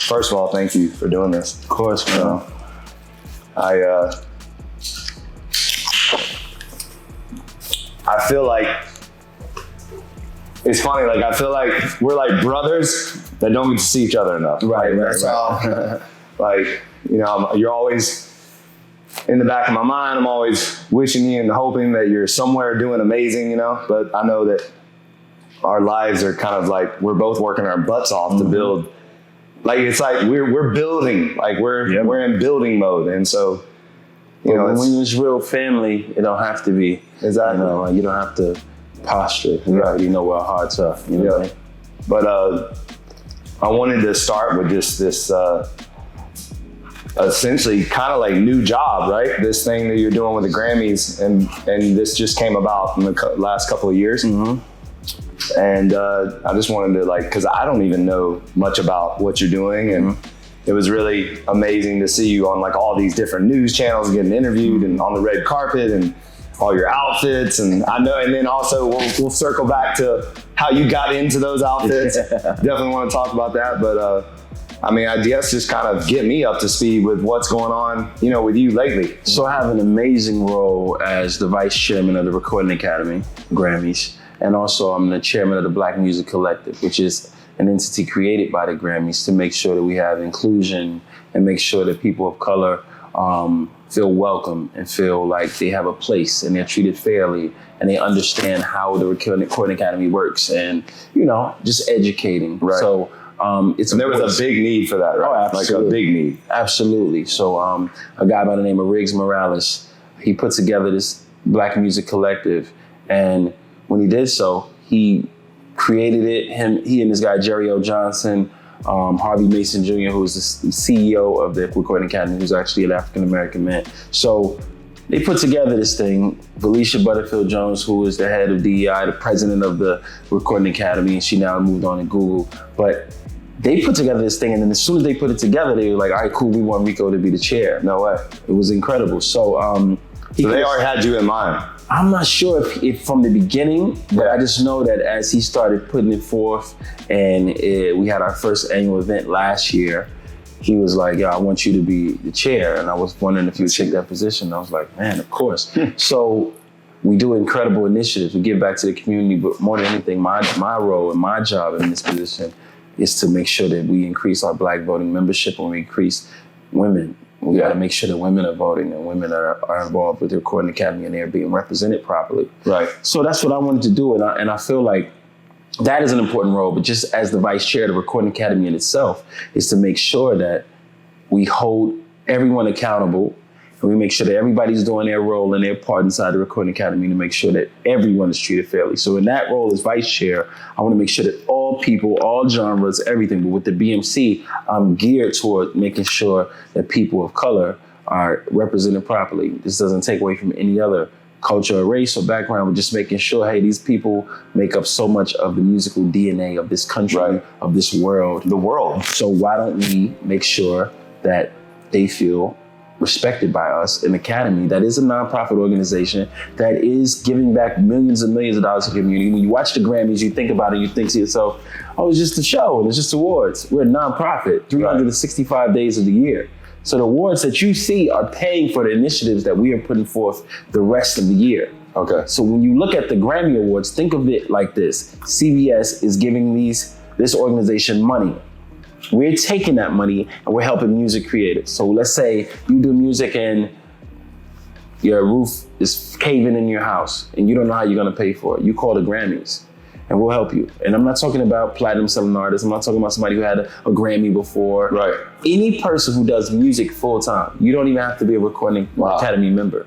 first of all, thank you for doing this. Of course, man. I feel like it's funny. Like, I feel like we're like brothers that don't get to see each other enough. Right. Like, you know, you're always in the back of my mind. I'm always wishing you and hoping that you're somewhere doing amazing, you know, but I know that our lives are kind of like, we're both working our butts off to build. Like, it's like we're building, like we're in building mode. And so, you know, when it's real family, it don't have to be. Exactly. You know, you don't have to posture. We already know where our hearts are. You know what I mean? But I wanted to start with just this essentially kind of like new job, right? This thing that you're doing with the Grammys, and this just came about in the last couple of years. And I just wanted to, like, because I don't even know much about what you're doing, and it was really amazing to see you on like all these different news channels getting interviewed and on the red carpet and all your outfits. And I know, and then also we'll circle back to how you got into those outfits. Definitely want to talk about that. But I mean, I guess just kind of get me up to speed with what's going on, you know, with you lately. So I have an amazing role as the vice chairman of the Recording Academy, Grammys. And also I'm the chairman of the Black Music Collective, which is an entity created by the Grammys to make sure that we have inclusion and make sure that people of color feel welcome and feel like they have a place and they're treated fairly and they understand how the Recording Academy works, and, you know, just educating. Right. So there was a big need for that, right? Oh, absolutely. Like a big need. Absolutely. So a guy by the name of Riggs Morales, he put together this Black Music Collective, and when he did so, he created it. He and this guy, Jerry O. Johnson, Harvey Mason Jr., who is the CEO of the Recording Academy, who's actually an African-American man. So they put together this thing. Felicia Butterfield Jones, who is the head of DEI, the president of the Recording Academy, and she now moved on to Google. But they put together this thing, and then as soon as they put it together, they were like, all right, cool, we want Rico to be the chair. No way. It was incredible. So they already had you in mind. I'm not sure if from the beginning, but I just know that as he started putting it forth, and we had our first annual event last year, he was like, yo, I want you to be the chair. And I was wondering if you would take that position. I was like, man, of course. So we do incredible initiatives. We give back to the community, but more than anything, my role and my job in this position is to make sure that we increase our Black voting membership, and we increase women. We got to make sure that women are voting and women are involved with the Recording Academy and they're being represented properly. Right. So that's what I wanted to do. And I feel like that is an important role, but just as the vice chair of the Recording Academy in itself is to make sure that we hold everyone accountable, and we make sure that everybody's doing their role and their part inside the Recording Academy to make sure that everyone is treated fairly. So in that role as vice chair, I want to make sure that all people, all genres, everything, but with the BMC, I'm geared toward making sure that people of color are represented properly. This doesn't take away from any other culture or race or background. We're just making sure, hey, these people make up so much of the musical DNA of this country, of this world. The world. So why don't we make sure that they feel respected by us, an academy that is a nonprofit organization that is giving back millions and millions of dollars to the community. When you watch the Grammys, you think about it, you think to yourself, oh, it's just a show, and it's just awards. We're a nonprofit, 365 days of the year. So the awards that you see are paying for the initiatives that we are putting forth the rest of the year. Okay. So when you look at the Grammy Awards, think of it like this. CBS is giving this organization money. We're taking that money and we're helping music creators. So let's say you do music and your roof is caving in your house and you don't know how you're gonna pay for it. You call the Grammys and we'll help you. And I'm not talking about platinum selling artists. I'm not talking about somebody who had a Grammy before. Right. Any person who does music full time, you don't even have to be a Recording Academy member.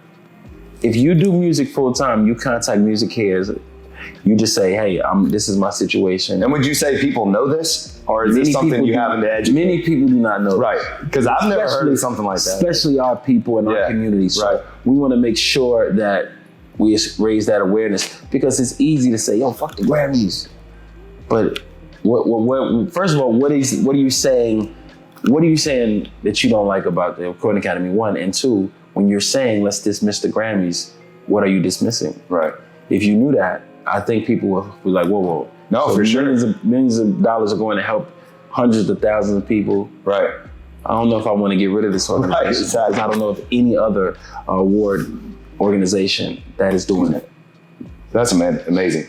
If you do music full time, you contact Music Cares. You just say, hey, this is my situation. And would you say people know this? Or is this something you haven't to educate? Many people do not know. Right, because I've never heard of something like that. Especially our people in our community. So we want to make sure that we raise that awareness, because it's easy to say, yo, fuck the Grammys. But first of all, what are you saying? What are you saying that you don't like about the Recording Academy, 1? And 2, when you're saying, let's dismiss the Grammys, what are you dismissing? Right. If you knew that, I think people will be like, whoa. No, so for sure. Millions of dollars are going to help hundreds of thousands of people. Right. I don't know if I want to get rid of this organization. Right, exactly. I don't know of any other award organization that is doing it. That's amazing.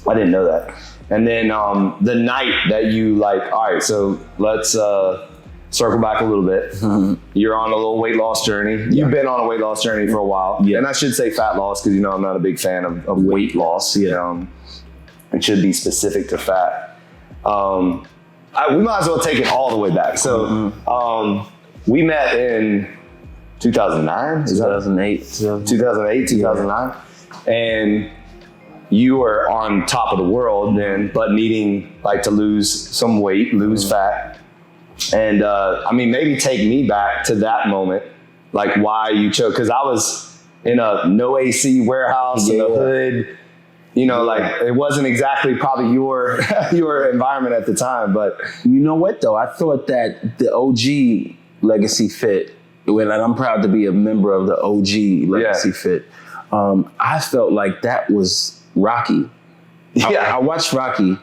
I didn't know that. And then the night that you like, all right, so let's circle back a little bit. Mm-hmm. You're on a little weight loss journey. Yeah. You've been on a weight loss journey for a while. Yeah. And I should say fat loss because, I'm not a big fan of weight loss. Yeah. It should be specific to fat. We might as well take it all the way back. So we met in 2009? 2008. 2009. And you were on top of the world then, but needing like to lose some weight, lose fat. And maybe take me back to that moment, like why you chose, because I was in a no AC warehouse in the hood, like it wasn't exactly probably your your environment at the time. But you know what though? I thought that the OG Legacy Fit, and I'm proud to be a member of the OG Legacy Fit. I felt like that was Rocky. I watched Rocky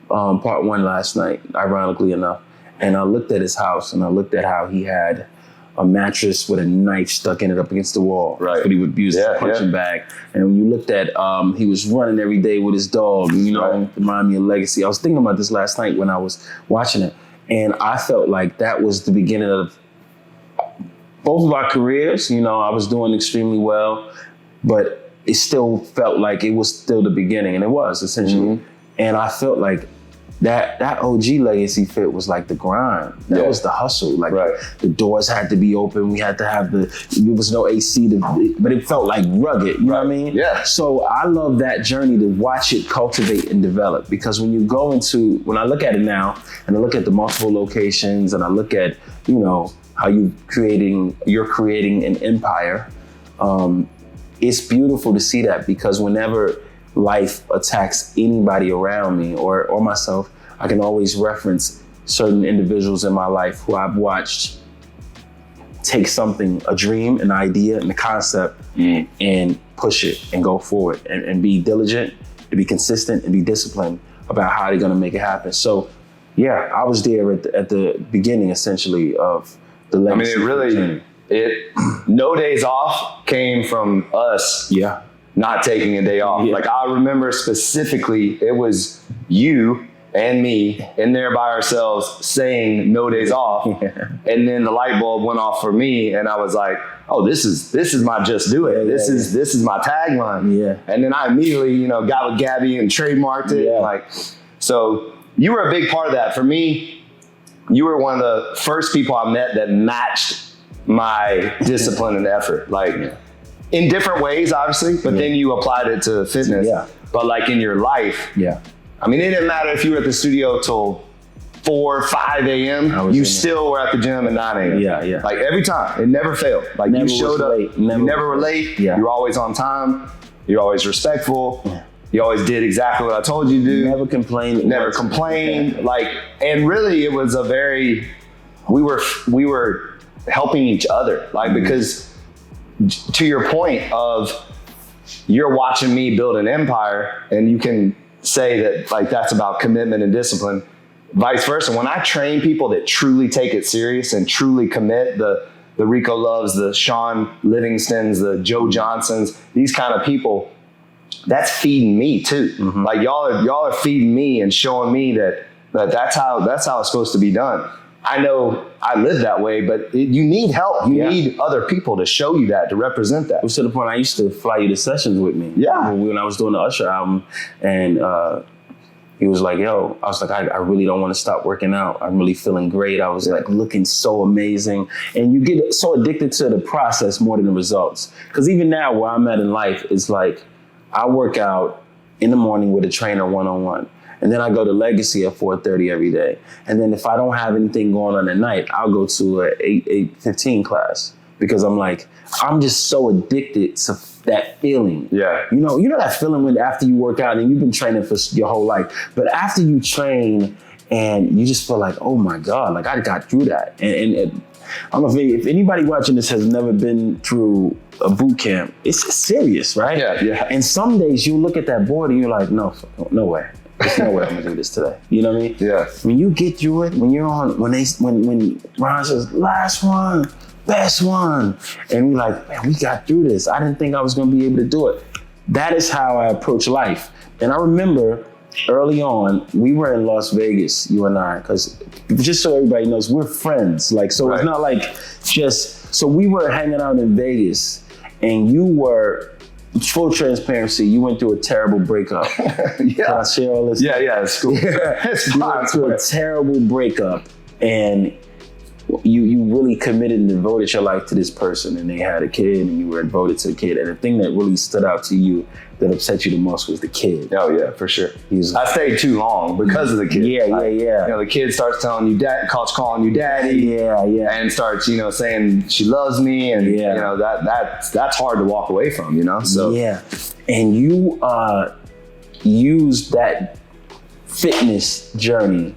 Part 1 last night, ironically enough. And I looked at his house and I looked at how he had a mattress with a knife stuck in it up against the wall. Right. But he would use a punching bag. And when you looked at, he was running every day with his dog, remind me of Legacy. I was thinking about this last night when I was watching it. And I felt like that was the beginning of both of our careers. I was doing extremely well, but it still felt like it was still the beginning. And it was essentially. Mm-hmm. And I felt like that OG Legacy Fit was like the grind. That was the hustle. Like the doors had to be open. We had to have there was no AC, but it felt like rugged. You know what I mean? Yeah. So I love that journey to watch it cultivate and develop, because when you go when I look at it now and I look at the multiple locations and I look at, how you're creating an empire, it's beautiful to see that, because whenever life attacks anybody around me or myself, I can always reference certain individuals in my life who I've watched take something, a dream, an idea, and a concept, and push it and go forward and be diligent, to be consistent and be disciplined about how they're gonna make it happen. So yeah, I was there at the beginning essentially of the Legacy. No days off came from us. Yeah. Not taking a day off. Yeah. Like I remember specifically, it was you and me in there by ourselves saying no days off. Yeah. And then the light bulb went off for me and I was like, oh, this is my just do it. This is my tagline. Yeah. And then I immediately, got with Gabby and trademarked it. Yeah. So you were a big part of that. For me, you were one of the first people I met that matched my discipline and effort. In different ways, obviously, but then you applied it to fitness. Yeah. But in your life, it didn't matter if you were at the studio till 4 or 5 a.m. You still were at the gym at 9 a.m. Yeah. Every time, it never failed. You showed up, you never were late. Yeah. You were always on time. You're always respectful. Yeah. You always did exactly what I told you to do. Never complained. And really, it was we were helping each other, because. To your point of you're watching me build an empire, and you can say that that's about commitment and discipline. Vice versa, when I train people that truly take it serious and truly commit, the Rico Loves, the Sean Livingstons, the Joe Johnsons, these kind of people, that's feeding me too. Mm-hmm. Y'all are feeding me and showing me that's how it's supposed to be done. I know I live that way, but you need help. You need other people to show you that, to represent that. It was to the point I used to fly you to sessions with me. Yeah. When I was doing the Usher album, and he was like, yo, I was like, I really don't want to stop working out. I'm really feeling great. I was looking so amazing. And you get so addicted to the process more than the results. Because even now where I'm at in life, it's I work out in the morning with a trainer one-on-one. And then I go to Legacy at 4:30 every day. And then if I don't have anything going on at night, I'll go to a 8:15 class, because I'm just so addicted to that feeling. Yeah. You know that feeling when after you work out and you've been training for your whole life, but after you train and you just feel like, oh my God, I got through that. And if anybody watching this has never been through a boot camp, it's serious, right? Yeah. And some days you look at that board and you're like, no way. there's no way I'm gonna do this today. You know what I mean? Yeah. When you get through it, when you're on, when Ron says, last one, best one, and we're like, man, we got through this. I didn't think I was gonna be able to do it. That is how I approach life. And I remember early on, we were in Las Vegas, you and I, because just so everybody knows, we're friends. Like, so It's not like so we were hanging out in Vegas, and you were, full transparency, you went through a terrible breakup. Can I share all this? Yeah, it's cool. You went through a terrible breakup, and you really committed and devoted your life to this person, and they had a kid, and you were devoted to the kid. And the thing that really stood out to you that upset you the most was the kid. Oh yeah, for sure. I stayed too long because of the kid. Yeah. You know, the kid starts telling you calling you daddy. Yeah. And starts, saying she loves me, and you know that's hard to walk away from. So and you used that fitness journey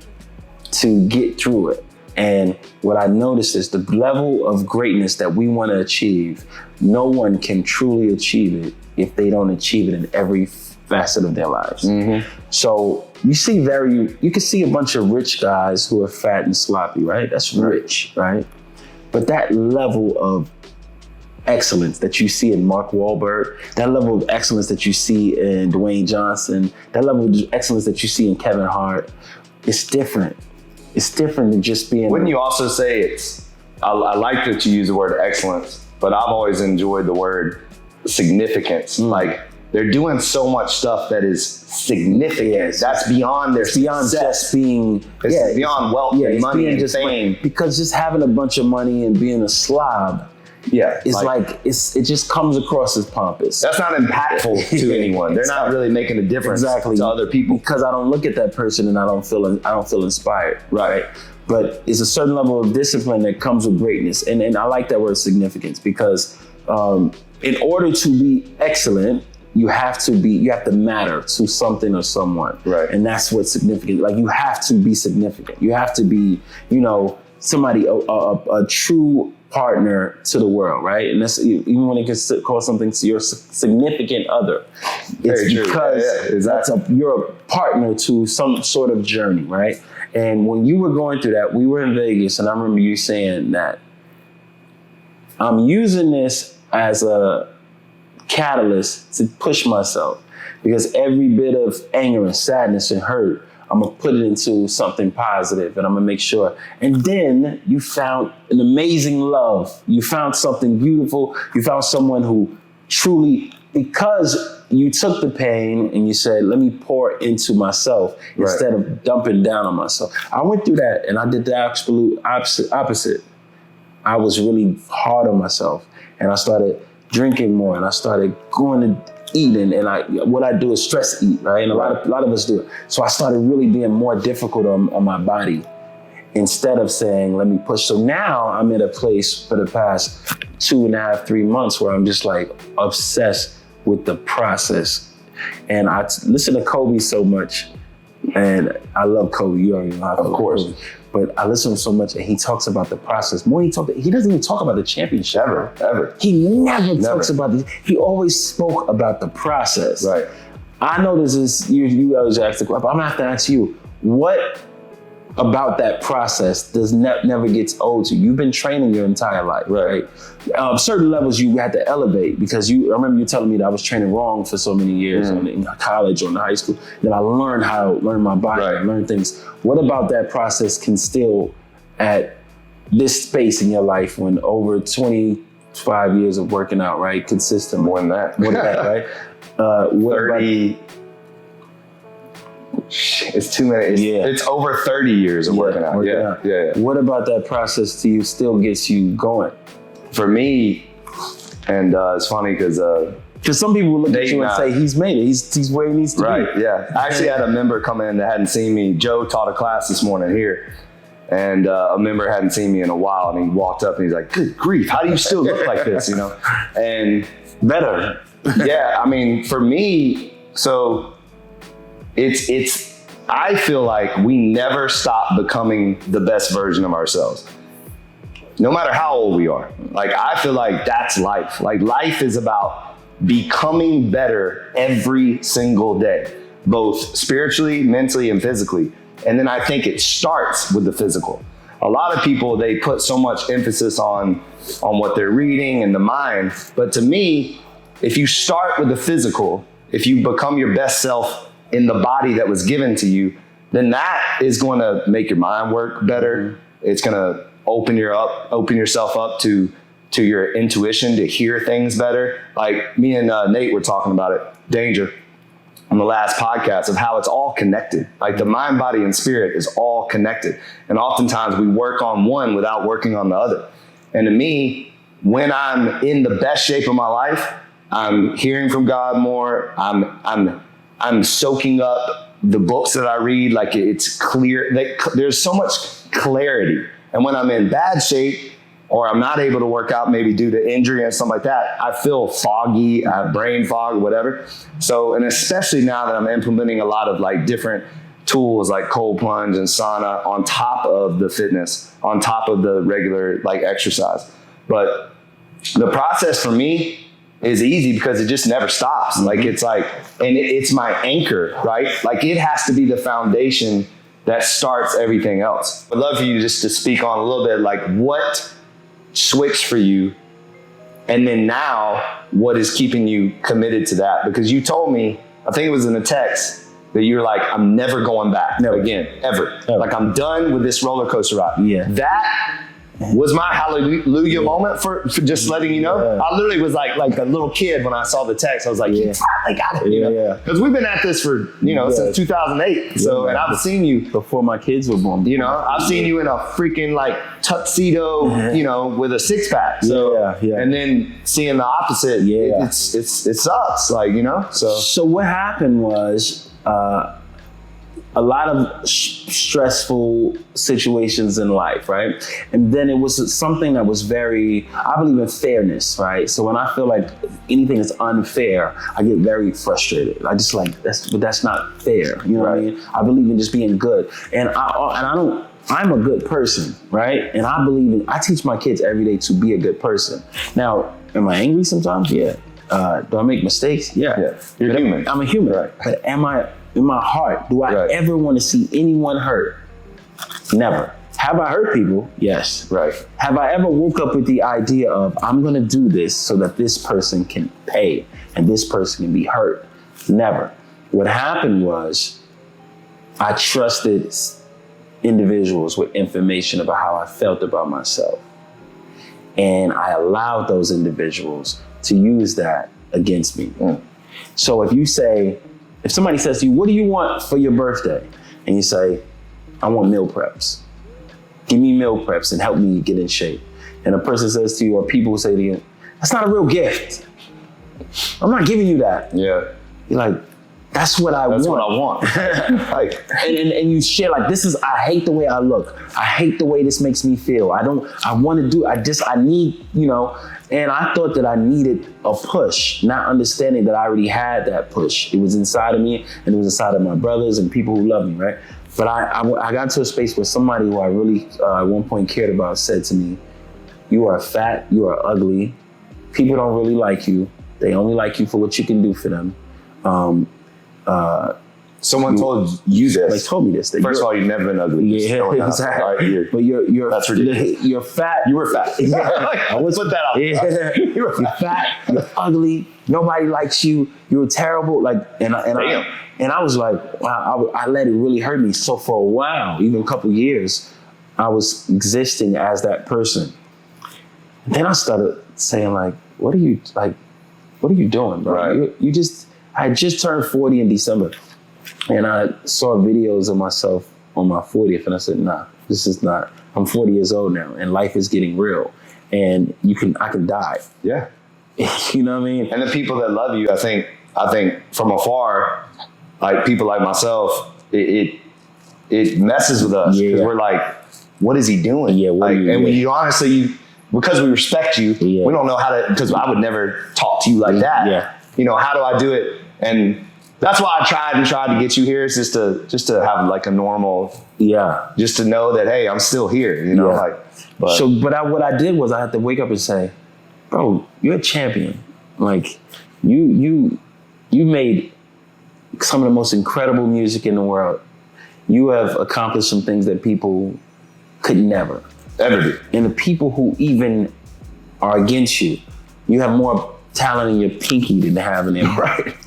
to get through it. And what I noticed is the level of greatness that we want to achieve, no one can truly achieve it if they don't achieve it in every facet of their lives. Mm-hmm. So you can see a bunch of rich guys who are fat and sloppy, right? That's rich, right? But that level of excellence that you see in Mark Wahlberg, that level of excellence that you see in Dwayne Johnson, that level of excellence that you see in Kevin Hart, it's different. It's different than just being... Wouldn't you also say I like that you use the word excellence, but I've always enjoyed the word significance. Like, they're doing so much stuff that is significant. Yes. That's beyond their beyond success. Just being... It's beyond wealth and money and fame. Because just having a bunch of money and being a slob, it just comes across as pompous. That's not impactful to anyone. They're not really making a difference to other people. Because I don't look at that person and I don't feel inspired. Right. But it's a certain level of discipline that comes with greatness. And I like that word significance, because in order to be excellent, you have to matter to something or someone. Right. And that's what's significant. Like, you have to be significant. You have to be, somebody, a true partner to the world, right? And that's even when it gets to call something to your significant other. It's because you're a partner to some sort of journey, right? And when you were going through that, we were in Vegas, and I remember you saying that I'm using this as a catalyst to push myself, because every bit of anger and sadness and hurt, I'm gonna put it into something positive, and I'm gonna make sure. And then you found an amazing love. You found something beautiful. You found someone who truly, because you took the pain and you said, let me pour into myself instead of dumping down on myself. I went through that, and I did the absolute opposite. I was really hard on myself, and I started drinking more, and I started going to eating, and what I do is stress eat, right? And a lot of us do it. So I started really being more difficult on my body, instead of saying, let me push. So now I'm in a place for the past 2.5, 3 months where I'm just like obsessed with the process. And I listen to Kobe so much, and I love Kobe. You already know how I feel, of course. Kobe. But I listen to him so much, and he talks about the process. He doesn't even talk about the championship. Ever. He never talks about this. He always spoke about the process. Right. I know this is, you always ask the question, but I'm gonna have to ask you, what about that process never gets old to you? You've been training your entire life, right? Certain levels you had to elevate, because I remember you telling me that I was training wrong for so many years in college or in high school, that I learned my body, I learned things. What about that process can still, at this space in your life, when over 25 years of working out, right? Consistent. More than that, right? 30. It's too many. It's over 30 years of working out. Yeah. What about that process to you still gets you going? For me, and it's funny because some people look at you and say, he's made it. He's where he needs to be. Right, yeah. I actually had a member come in that hadn't seen me. Joe taught a class this morning here, and a member hadn't seen me in a while, and he walked up and he's like, good grief, how do you still look like this, And better. Yeah, I mean, for me, so I feel like we never stop becoming the best version of ourselves, no matter how old we are. Like, I feel like that's life. Like, life is about becoming better every single day. both spiritually, mentally, and physically. And then I think it starts with the physical. A lot of people, they put so much emphasis on what they're reading and the mind. But to me, if you start with the physical, if you become your best self in the body that was given to you, then that is going to make your mind work better. It's going to open yourself up to your intuition to hear things better. Like me and Nate were talking about it, Danger, on the last podcast, of how it's all connected. Like the mind, body, and spirit is all connected. And oftentimes we work on one without working on the other. And to me, when I'm in the best shape of my life, I'm hearing from God more. I'm soaking up the books that I read. Like it's clear. There's so much clarity. And when I'm in bad shape, or I'm not able to work out, maybe due to injury and stuff like that, I feel foggy, I have brain fog, whatever. So, and especially now that I'm implementing a lot of like different tools like cold plunge and sauna on top of the fitness, on top of the regular like exercise. But the process for me is easy because it just never stops. Like it's like, and it's my anchor, right? Like it has to be the foundation that starts everything else. I'd love for you just to speak on a little bit like what switched for you, and then now what is keeping you committed to that? Because you told me, I think it was in a text, that you're like, I'm never going back again, ever. Like I'm done with this roller coaster ride. Yeah. That was my hallelujah moment for just letting you know. I literally was like a little kid when I saw the text. I was like, you finally got it. You know? Because we've been at this for, since 2008. So, and I've seen you. Before my kids were born. I've seen you in a freaking like tuxedo, with a six pack. So, and then seeing the opposite, it sucks. Like, So what happened was, a lot of stressful situations in life, right? And then it was something that was I believe in fairness, right? So when I feel like anything is unfair, I get very frustrated. I just like, that's not fair. You know what I mean? I believe in just being good. And I'm a good person, right? And I teach my kids every day to be a good person. Now, am I angry sometimes? Yeah. Do I make mistakes? Yeah. You're human. I'm a human. Right. But am I, in my heart, do I ever want to see anyone hurt? Never. Have I hurt people? Yes. Right. Have I ever woke up with the idea of, I'm going to do this so that this person can pay and this person can be hurt? Never. What happened was I trusted individuals with information about how I felt about myself. And I allowed those individuals to use that against me. So if somebody says to you, what do you want for your birthday? And you say, I want meal preps. Give me meal preps and help me get in shape. And a person says to you, or people say to you, that's not a real gift. I'm not giving you that. Yeah. You're like, that's what I want. That's what I want. Like, and you share like, I hate the way I look. I hate the way this makes me feel. I need, and I thought that I needed a push, not understanding that I already had that push. It was inside of me and it was inside of my brothers and people who love me, right? But I got to a space where somebody who I really at one point cared about said to me, you are fat, you are ugly. People don't really like you. They only like you for what you can do for them. Someone told you this. They told me this. First of all, you've never been ugly. Yeah, exactly. Right, but you're that's ridiculous. You're fat. You were fat. I was put that out. Yeah. You're fat. You're ugly. Nobody likes you. You're terrible. Like, and I was like, wow. I let it really hurt me. So for a while, even a couple years, I was existing as that person. And then I started saying like, what are you doing, bro? Right. I had just turned 40 in December. And I saw videos of myself on my 40th and I said, nah, this is not, I'm 40 years old now and life is getting real and I can die. Yeah. You know what I mean? And the people that love you, I think from afar, like people like myself, it messes with us because we're like, what is he doing? Yeah. You honestly, because we respect you, we don't know how to, because I would never talk to you like that. Yeah. How do I do it? And that's why I tried to get you here, is just to have like a normal, just to know that, hey, I'm still here, what I did was I had to wake up and say, bro, you're a champion. Like you made some of the most incredible music in the world. You have accomplished some things that people could never. Ever do. And the people who even are against you, you have more talent in your pinky than they have in their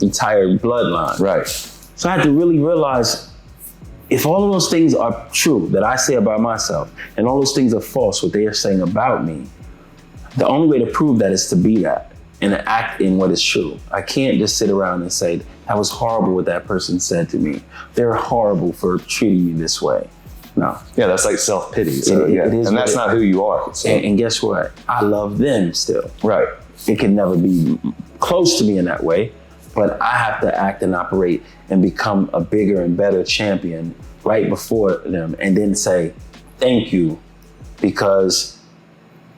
entire bloodline. Right. So I had to really realize, if all of those things are true that I say about myself, and all those things are false, what they are saying about me, the only way to prove that is to be that and to act in what is true. I can't just sit around and say, that was horrible what that person said to me. They're horrible for treating me this way. No. Yeah, that's like self-pity. So, it is, and that's not who you are. So. And guess what? I love them still. Right. It can never be close to me in that way, but I have to act and operate and become a bigger and better champion right before them, and then say, thank you, because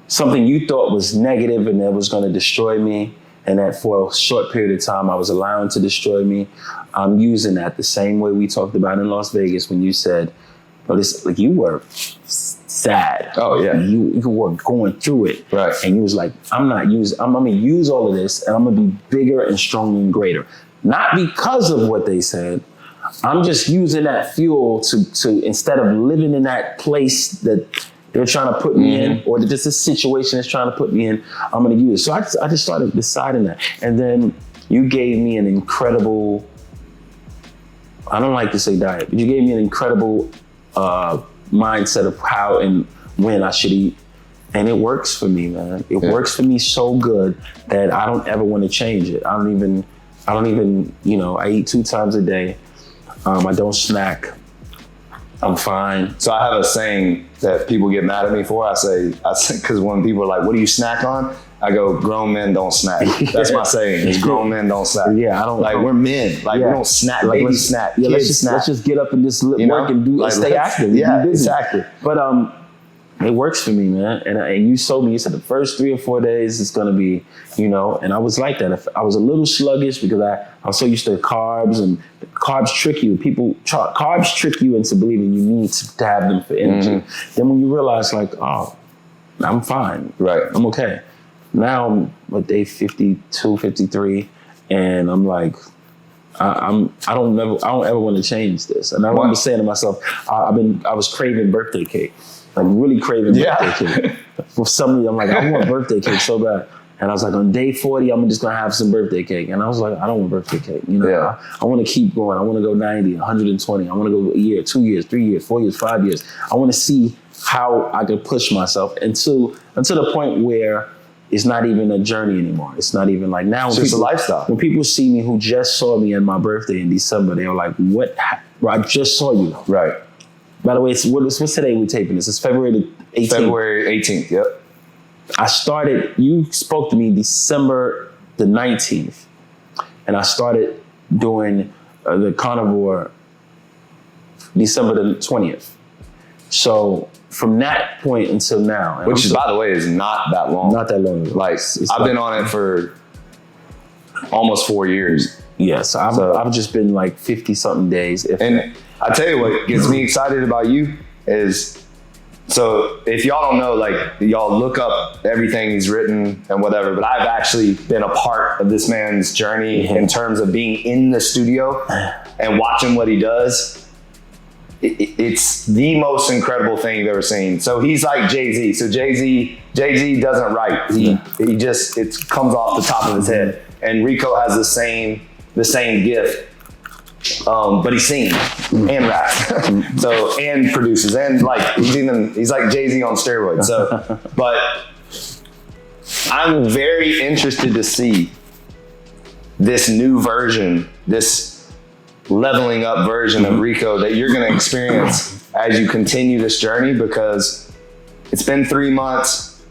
something you thought was negative and that was going to destroy me, and that for a short period of time I was allowing to destroy me, I'm using that the same way we talked about in Las Vegas when you said, oh, this, like, you were sad. Oh yeah. You were going through it. Right. And you was like, I'm gonna use all of this and I'm gonna be bigger and stronger and greater. Not because of what they said. I'm just using that fuel to instead of living in that place that they're trying to put me in, or that just a situation is trying to put me in, I'm gonna use it. So I just started deciding that. And then you gave me an incredible, I don't like to say diet, but you gave me an incredible mindset of how and when I should eat. And it works for me, man. It works for me so good that I don't ever want to change it. I don't even, I eat 2 times a day. I don't snack. I'm fine. So I have a saying that people get mad at me for. I say, because when people are like, what do you snack on? I go, grown men don't snack. That's my saying. It's grown men don't snack. Yeah, I don't like. We're men. Like we don't snack. Like, baby snack. Yeah, Kids snack. let's just get up and just work and do. Like, stay active. Yeah, exactly. But it works for me, man. And you told me, you said the first 3 or 4 days it's gonna be, and I was like that. I was a little sluggish because I was so used to carbs, and carbs trick you. Carbs trick you into believing you need to have them for energy. Then when you realize, like, oh, I'm fine. Right. I'm okay. Now I'm at day 52, 53, and I'm like, I don't ever want to change this. And I remember saying to myself, I was craving birthday cake, like really craving birthday cake. For some reason, I'm like, I want birthday cake so bad. And I was like, on day 40, I'm just gonna have some birthday cake. And I was like, I don't want birthday cake. I want to keep going. I want to go 90, 120. I want to go a year, 2 years, 3 years, 4 years, 5 years. I want to see how I can push myself until the point where it's not even a journey anymore. It's not even like now. It's just a lifestyle. When people see me who just saw me on my birthday in December, they were like, what? Bro, I just saw you. Right. By the way, what's today we're taping this? It's February the 18th. February 18th, yep. You spoke to me December the 19th. And I started doing the carnivore December the 20th. So from that point until now. Which, by the way, is not that long. Not that long ago. Like, I've been on it for almost 4 years. Yes, I've just been like 50-something days. And I tell you what gets me excited about you is, so if y'all don't know, like, y'all look up everything he's written and whatever, but I've actually been a part of this man's journey in terms of being in the studio and watching what he does. It's the most incredible thing you've ever seen. So he's like Jay-Z. So Jay-Z doesn't write. He just, it comes off the top of his head. And Rico has the same gift. But he sings and raps. And produces, and like he's like Jay-Z on steroids. So, but I'm very interested to see this new version, this leveling up version of Rico that you're going to experience as you continue this journey, because it's been 3 months.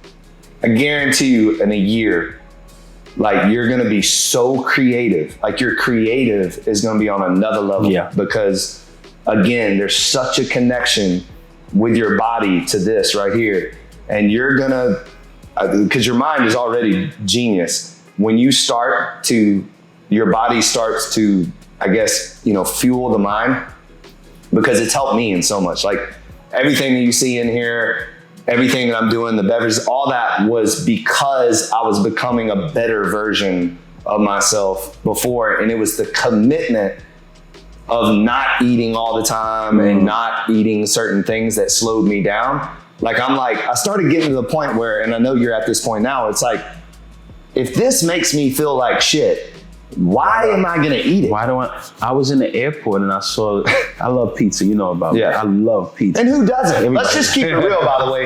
I guarantee you, in a year, like, you're going to be so creative. Like, your creative is going to be on another level. Yeah. Because again, there's such a connection with your body to this right here. And you're going to, because your mind is already genius. When you start to, your body starts to, I guess, fuel the mind, because it's helped me in so much. Like, everything that you see in here, everything that I'm doing, the beverages, all that was because I was becoming a better version of myself before. And it was the commitment of not eating all the time and not eating certain things that slowed me down. Like, I started getting to the point where, and I know you're at this point now, it's like, if this makes me feel like shit, why am I gonna eat it? I was in the airport and I love pizza, you know about me. I love pizza. And who doesn't? Let's just keep it real, by the way.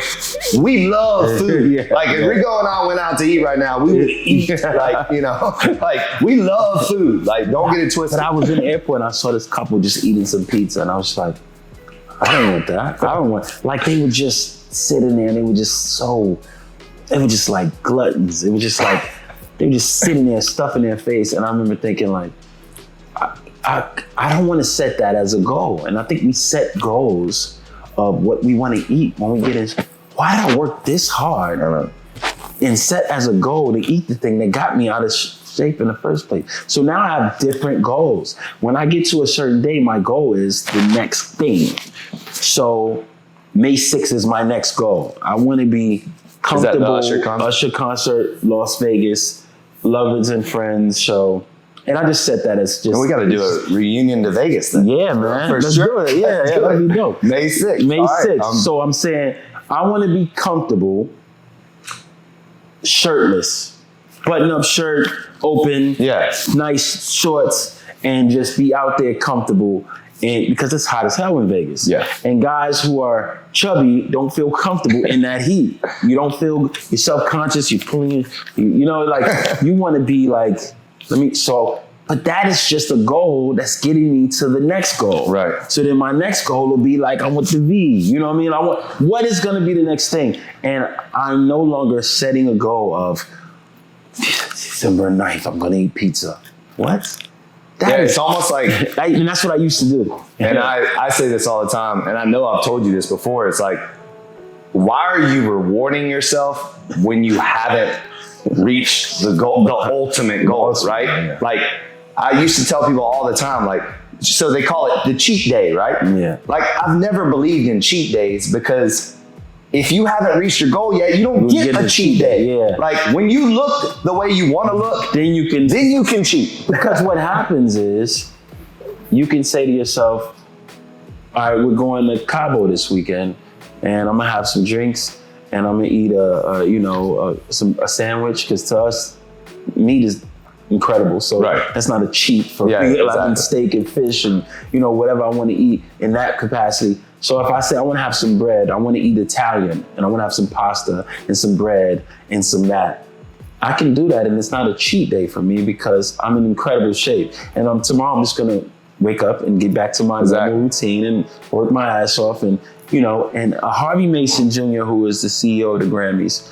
We love food. Like, if we're went out to eat right now, we would eat, like, you know, like, we love food. Like, don't get it twisted. But I was in the airport and I saw this couple just eating some pizza and I was like, I don't want that. I don't want, like, they were just sitting there and they were just like gluttons. It was just like, they were just sitting there stuffing their face. And I remember thinking, like, I don't want to set that as a goal. And I think we set goals of what we want to eat when we get in. Why did I work this hard and set as a goal to eat the thing that got me out of shape in the first place? So now I have different goals. When I get to a certain day, my goal is the next thing. So May 6th is my next goal. I want to be comfortable. Is that the Usher concert, Las Vegas, Lovers and Friends show. And I just set that as just... And we got to do a reunion to Vegas then. Yeah, man. For Let's sure. do it. Yeah, that'd be dope. May 6th. May 6th. So I'm saying, I want to be comfortable, shirtless, button-up shirt, open, nice shorts, and just be out there comfortable. And because it's hot as hell in Vegas. Yeah. And guys who are chubby don't feel comfortable in that heat. You don't feel, you're self-conscious, you're pulling, you know, like, you want to be like, but that is just a goal that's getting me to the next goal. Right. So then my next goal will be like, I want the V, you know what I mean? What is going to be the next thing? And I'm no longer setting a goal of December 9th, I'm going to eat pizza. What? It's almost like, and that's what I used to do. And I say this all the time, and I know I've told you this before. It's like, why are you rewarding yourself when you haven't reached the goal, the ultimate goal, right? Yeah. Like, I used to tell people all the time, like, so they call it the cheat day, right? Yeah. Like, I've never believed in cheat days because if you haven't reached your goal yet, you don't get a cheat day. Yeah. Like, when you look the way you want to look, then you can cheat. Because what happens is, you can say to yourself, all right, we're going to Cabo this weekend, and I'm gonna have some drinks, and I'm gonna eat a sandwich, because to us, meat is incredible. So that's not a cheat for me. Exactly. I eat steak and fish and, you know, whatever I want to eat in that capacity. So if I say I want to have some bread, I want to eat Italian, and I want to have some pasta and some bread and some that, I can do that, and it's not a cheat day for me because I'm in incredible shape. And tomorrow I'm just gonna wake up and get back to my normal routine and work my ass off. And, you know, and Harvey Mason Jr., who is the CEO of the Grammys,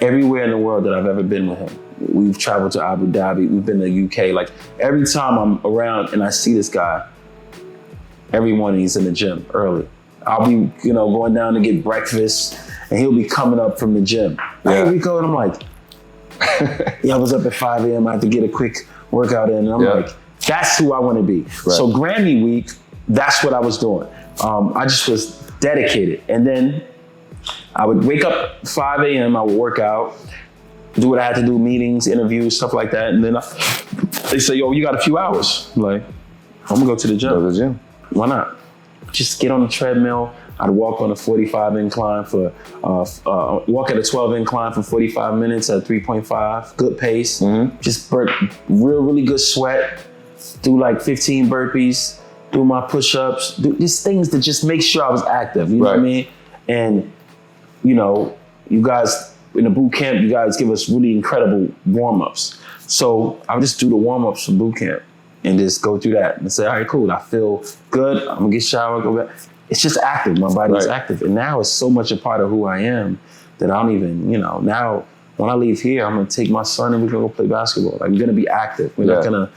everywhere in the world that I've ever been with him, we've traveled to Abu Dhabi, we've been to the UK. Like, every time I'm around and I see this guy, every morning he's in the gym early. I'll be, you know, going down to get breakfast, and he'll be coming up from the gym. Hey, Rico, and I'm like, I was up at 5 a.m. I had to get a quick workout in, and I'm like, that's who I want to be. Right. So Grammy week, that's what I was doing. I just was dedicated. And then I would wake up 5 a.m., I would work out, do what I had to do, meetings, interviews, stuff like that. And then they say, yo, you got a few hours. I'm like, I'm gonna go to the gym. Go to the gym. Why not? Just get on the treadmill. I'd walk on a 45 incline walk at a 12 incline for 45 minutes at 3.5, good pace. Mm-hmm. Just really good sweat. Do like 15 burpees, do my push-ups, do these things to just make sure I was active, you know what I mean? And, you know, you guys in the boot camp, you guys give us really incredible warm-ups. So I would just do the warm-ups from boot camp and just go through that and say, all right, cool, I feel good, I'm gonna get showered, go back. It's just active, my body is active. And now it's so much a part of who I am that I don't even, you know, now when I leave here, I'm gonna take my son and we're gonna go play basketball. Like, we're gonna be active. We're not gonna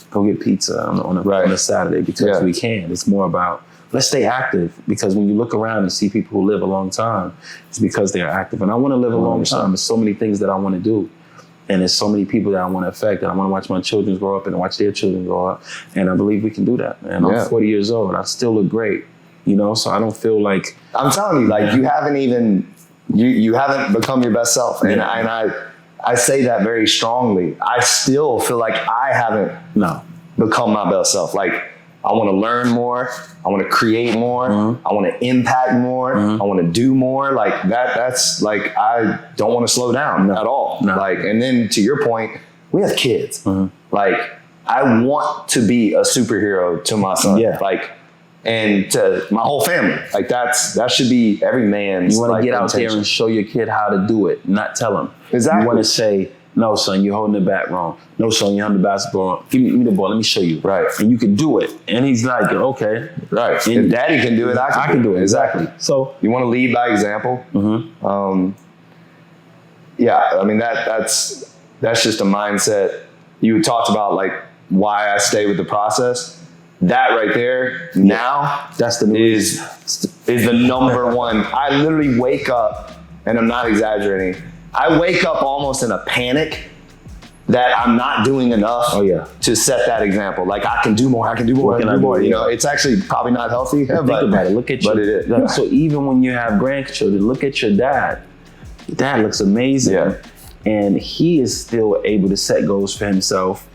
go get pizza on a Saturday because we can. It's more about, let's stay active, because when you look around and see people who live a long time, it's because they're active. And I wanna live a long time. There's so many things that I wanna do. And there's so many people that I want to affect, and I want to watch my children grow up and watch their children grow up. And I believe we can do that. And I'm 40 years old. I still look great, you know? So I don't feel like... I'm telling you, like, you haven't even, you haven't become your best self. And I say that very strongly. I still feel like I haven't become my best self. Like, I want to learn more. I want to create more. I want to impact more. I want to do more. Like that's like, I don't want to slow down at all. No. Like, and then to your point, we have kids. Like, I want to be a superhero to my son. Yeah. Like, and to my whole family. Like that should be every man's. You want to get out there and show your kid how to do it, not tell him. Exactly. You want to say, no, son, you're holding it back wrong. No, son, you're holding the basketball wrong. Give me the ball. Let me show you. Right. And you can do it. And he's like, okay. Right. And if daddy can do it, I can do it. Exactly. So you want to lead by example. Yeah. I mean, that's just a mindset. You talked about like why I stay with the process. That right there now, that's the is the number one. I literally wake up, and I'm not exaggerating. I wake up almost in a panic that I'm not doing enough to set that example. Like I can do more, I can do more, I can do more. You know, it's actually probably not healthy. But think about it. Look at you. But it is. So even when you have grandchildren, look at your dad. Your dad looks amazing. Yeah. And he is still able to set goals for himself.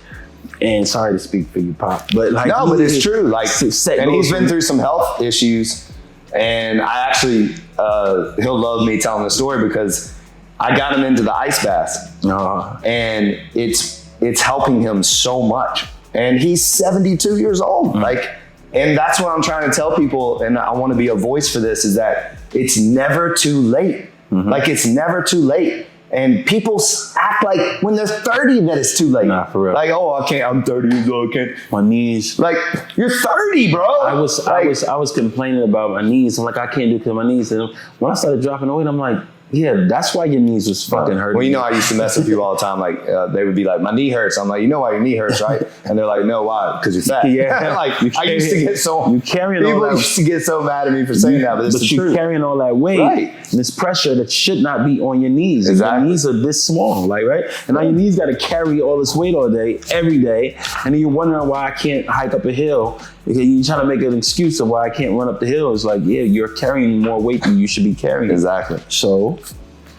And sorry to speak for you, Pop, but like no, but it's true. Like, and he's been through through some health issues, and I actually he'll love me telling the story because I got him into the ice baths, and it's helping him so much. And he's 72 years old, like, and that's what I'm trying to tell people. And I want to be a voice for this: is that it's never too late. Like it's never too late. And people act like when they're 30 that it's too late. Nah, for real. Like, oh, I can't. I'm 30 years old. I can't. My knees. Like, you're 30, bro. I was complaining about my knees. I'm like, I can't do it because of my knees. And when I started dropping the weight, I'm like, yeah, that's why your knees was fucking hurting. Well, you know, I used to mess with people all the time. Like, they would be like, my knee hurts. I'm like, you know why your knee hurts, right? And they're like, no, why? Because you're fat. Yeah. Like, I used to get so... You carrying people all that... used to get so mad at me for saying that, but it's the truth. But you're carrying all that weight. Right. And this pressure that should not be on your knees. Exactly. Your knees are this small, like, right? And now your knees got to carry all this weight all day, every day. And then you're wondering why I can't hike up a hill. Because you're trying to make an excuse of why I can't run up the hill. It's like, yeah, you're carrying more weight than you should be carrying. Exactly. So...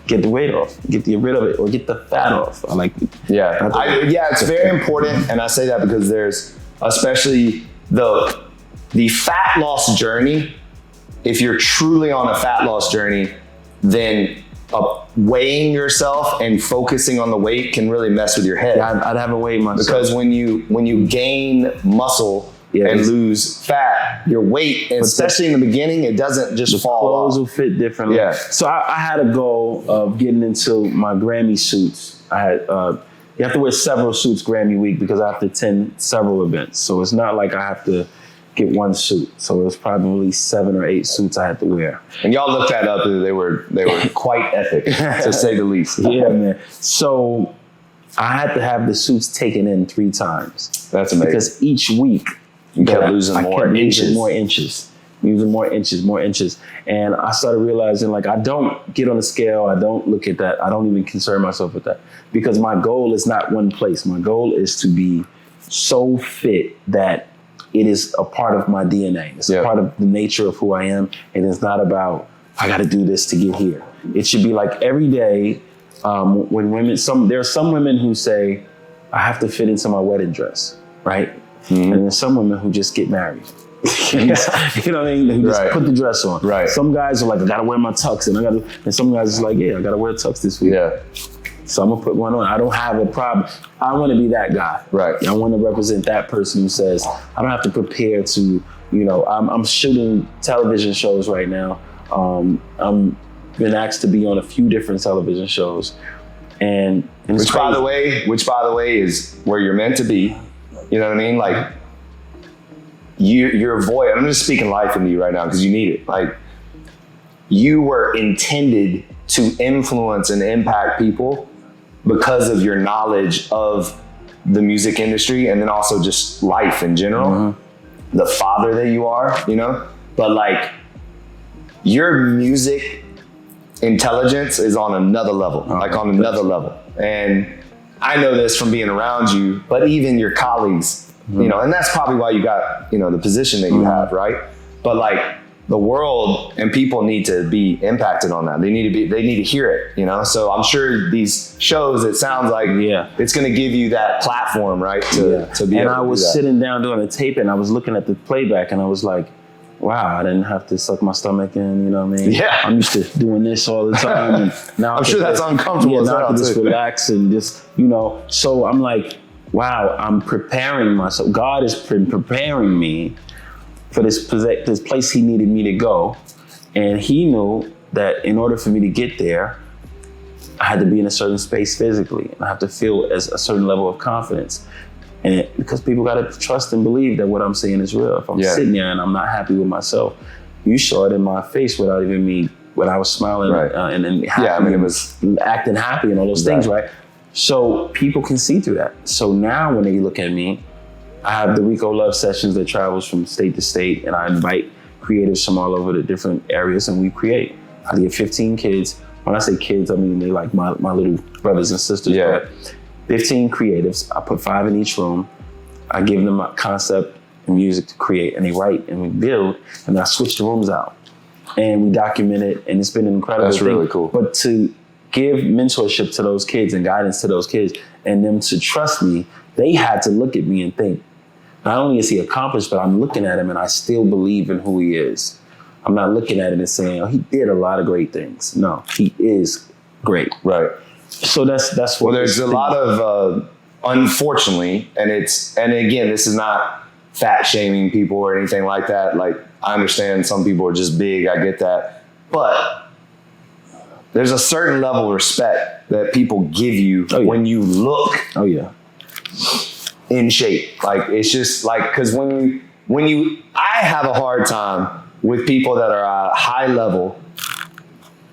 get the weight off, get rid of it, or get the fat off. I like it. Yeah, it's very important, and I say that because there's especially the fat loss journey. If you're truly on a fat loss journey, then weighing yourself and focusing on the weight can really mess with your head. Yeah, I'd have a weigh myself. Because when you gain muscle and lose fat, your weight, and especially in the beginning, it doesn't just fall off. Clothes will fit differently. Yeah. So I had a goal of getting into my Grammy suits. I had you have to wear several suits Grammy week because I have to attend several events. So it's not like I have to get one suit. So it was probably 7 or 8 suits I had to wear. And y'all looked that up. They were quite epic, to say the least. Yeah, man. So I had to have the suits taken in 3 times. That's amazing. Because each week, you kept losing more inches. Using more inches. And I started realizing, like, I don't get on the scale. I don't look at that. I don't even concern myself with that because my goal is not one place. My goal is to be so fit that it is a part of my DNA. It's a part of the nature of who I am. And it's not about, I got to do this to get here. It should be like every day when women, there are some women who say, I have to fit into my wedding dress, right? And there's some women who just get married. You know what I mean? Who just put the dress on. Right. Some guys are like, I gotta wear my tux, and some guys are like, yeah, I gotta wear a tux this week. Yeah. So I'm gonna put one on. I don't have a problem. I want to be that guy. Right. I want to represent that person who says, I don't have to prepare to, I'm shooting television shows right now. I'm been asked to be on a few different television shows, and which by the way is where you're meant to be. You know what I mean? Like, your voice, I'm just speaking life into you right now because you need it. Like, you were intended to influence and impact people because of your knowledge of the music industry and then also just life in general. The father that you are, but like, your music intelligence is on another level, level. And I know this from being around you, but even your colleagues, and that's probably why you got, the position that you have, right? But like, the world and people need to be impacted on that. They need to hear it, you know? So I'm sure these shows, it sounds like it's going to give you that platform, right? To be able to do that. And I was sitting down doing a tape and I was looking at the playback and I was like, wow, I didn't have to suck my stomach in, you know what I mean? Yeah. I'm used to doing this all the time. And now I'm sure that's uncomfortable. Yeah, now I can just relax and just, you know. So I'm like, wow, I'm preparing myself. God has been preparing me for this place he needed me to go. And he knew that in order for me to get there, I had to be in a certain space physically. And I have to feel as a certain level of confidence. And because people got to trust and believe that what I'm saying is real. If I'm sitting there and I'm not happy with myself, you saw it in my face without even me, when I was smiling and then happy, it was acting happy and all those things, right? So people can see through that. So now when they look at me, I have the Rico Love sessions that travels from state to state, and I invite creatives from all over the different areas, and we create. I get 15 kids. When I say kids, I mean they like my little brothers and sisters. Yeah. But 15 creatives. I put 5 in each room. I give them a concept and music to create, and they write and we build, and I switch the rooms out. And we document it, and it's been an incredible thing. That's really cool. But to give mentorship to those kids and guidance to those kids, and them to trust me, they had to look at me and think, not only is he accomplished, but I'm looking at him and I still believe in who he is. I'm not looking at it and saying, oh, he did a lot of great things. No, he is great. Right. So that's what. Well, there's a lot of, unfortunately, and again, this is not fat shaming people or anything like that. Like, I understand some people are just big. I get that. But there's a certain level of respect that people give you when you look in shape. Like, it's just like, because I have a hard time with people that are at a high level,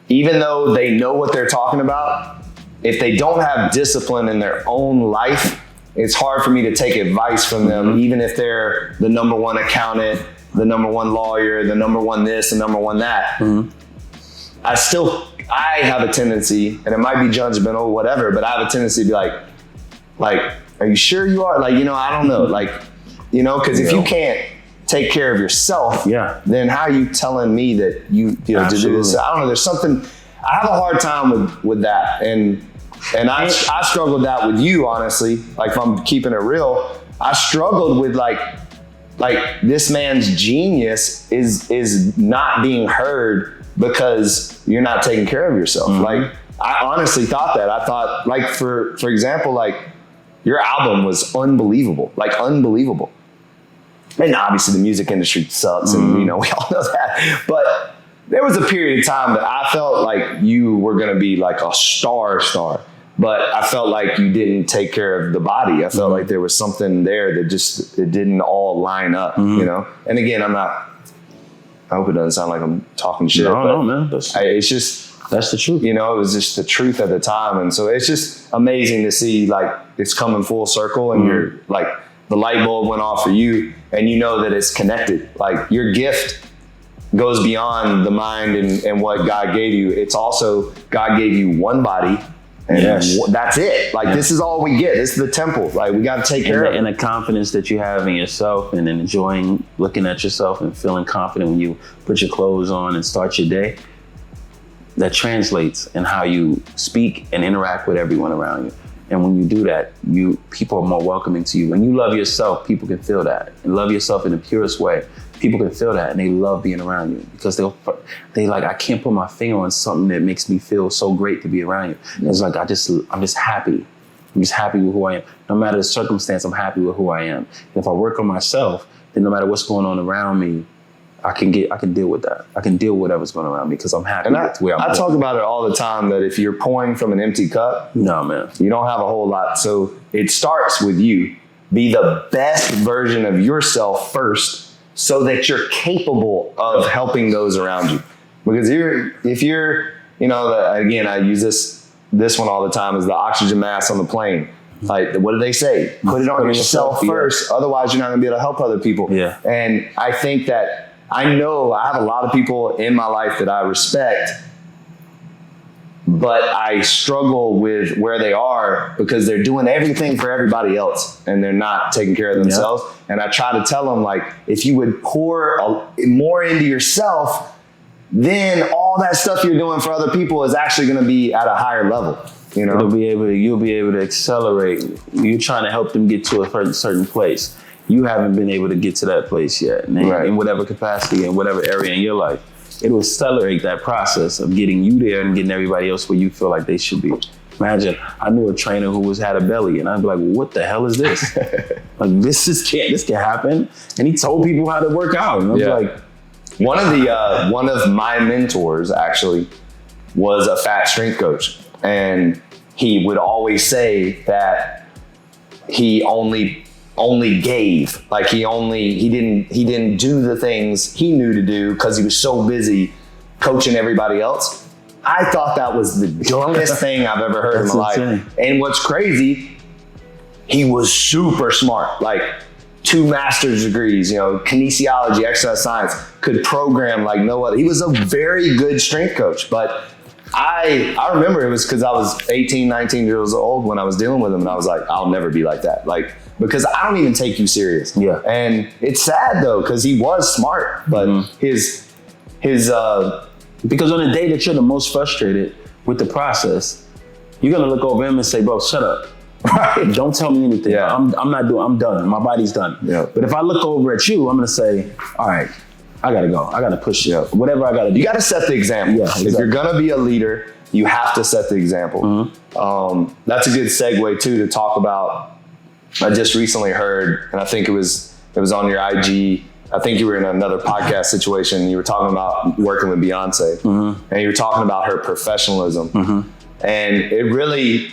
even though they know what they're talking about. If they don't have discipline in their own life, it's hard for me to take advice from them, even if they're the number one accountant, the number one lawyer, the number one this, the number one that. I have a tendency, and it might be judgmental or whatever, but I have a tendency to be like, are you sure you are? Like, you know, I don't know. Like, you know, because if you can't take care of yourself, then how are you telling me that you know, to do this? I don't know. There's something, I have a hard time with that. And I struggled that with you, honestly. Like, if I'm keeping it real, I struggled with like this man's genius is not being heard because you're not taking care of yourself. Like, I honestly thought that. I thought, like, for example, like, your album was unbelievable, like unbelievable. And obviously the music industry sucks, and you know, we all know that. But there was a period of time that I felt like you were gonna be like a star, but I felt like you didn't take care of the body. I felt like there was something there that just, it didn't all line up, you know? And again, I hope it doesn't sound like I'm talking shit. No, man. It's just, that's the truth. You know, it was just the truth at the time. And so it's just amazing to see, like, it's coming full circle, and you're like, the light bulb went off for you, and you know that it's connected. Like, your gift goes beyond the mind and what God gave you. It's also, God gave you one body, and that's it. Like, this is all we get. This is the temple. Like, we got to take care of it. And the confidence that you have in yourself, and enjoying looking at yourself and feeling confident when you put your clothes on and start your day, that translates in how you speak and interact with everyone around you. And when you do that, people are more welcoming to you. When you love yourself, people can feel that. And love yourself in the purest way, people can feel that, and they love being around you, because they like, I can't put my finger on something that makes me feel so great to be around you. And it's like, I'm just happy. I'm just happy with who I am. No matter the circumstance, I'm happy with who I am. And if I work on myself, then no matter what's going on around me, I can deal with that. I can deal with whatever's going around me, because I'm happy with where I'm I talk about it all the time, that if you're pouring from an empty cup, no, man, you don't have a whole lot. So it starts with you. Be the best version of yourself first, so that you're capable of helping those around you. Because if you're, you know, again, I use this one all the time, is the oxygen mask on the plane. Like, what do they say? Put it on yourself first. Otherwise, you're not gonna be able to help other people. Yeah. And I think that, I know I have a lot of people in my life that I respect, but I struggle with where they are because they're doing everything for everybody else and they're not taking care of themselves. Yeah. And I try to tell them, like, if you would pour more into yourself, then all that stuff you're doing for other people is actually going to be at a higher level. You know, you'll be able to accelerate. You're trying to help them get to a certain place. You haven't been able to get to that place yet, in whatever capacity, in whatever area in your life. It will accelerate that process of getting you there and getting everybody else where you feel like they should be. Imagine, I knew a trainer who had a belly, and I'd be like, what the hell is this? Like, this can happen. And he told people how to work out. And I was like, one of my mentors actually was a fat strength coach. And he would always say that he only gave, like he didn't do the things he knew to do because he was so busy coaching everybody else. I thought that was the dumbest thing I've ever heard in my life. And what's crazy, he was super smart, like 2 master's degrees, kinesiology, exercise science, could program like no other. He was a very good strength coach, but I remember it was because I was 18, 19 years old when I was dealing with him, and I was like, I'll never be like that. Like, because I don't even take you serious. Yeah. And it's sad though, because he was smart, but his because on the day that you're the most frustrated with the process, you're gonna look over him and say, bro, shut up. Right. Don't tell me anything. Yeah. I'm done. My body's done. Yeah. But if I look over at you, I'm gonna say, all right, I gotta go. I gotta push it. Whatever I gotta do. You gotta set the example. Yeah, exactly. If you're gonna be a leader, you have to set the example. That's a good segue too to talk about. I just recently heard, and I think it was on your IG. I think you were in another podcast situation. You were talking about working with Beyonce, and you were talking about her professionalism, and it really,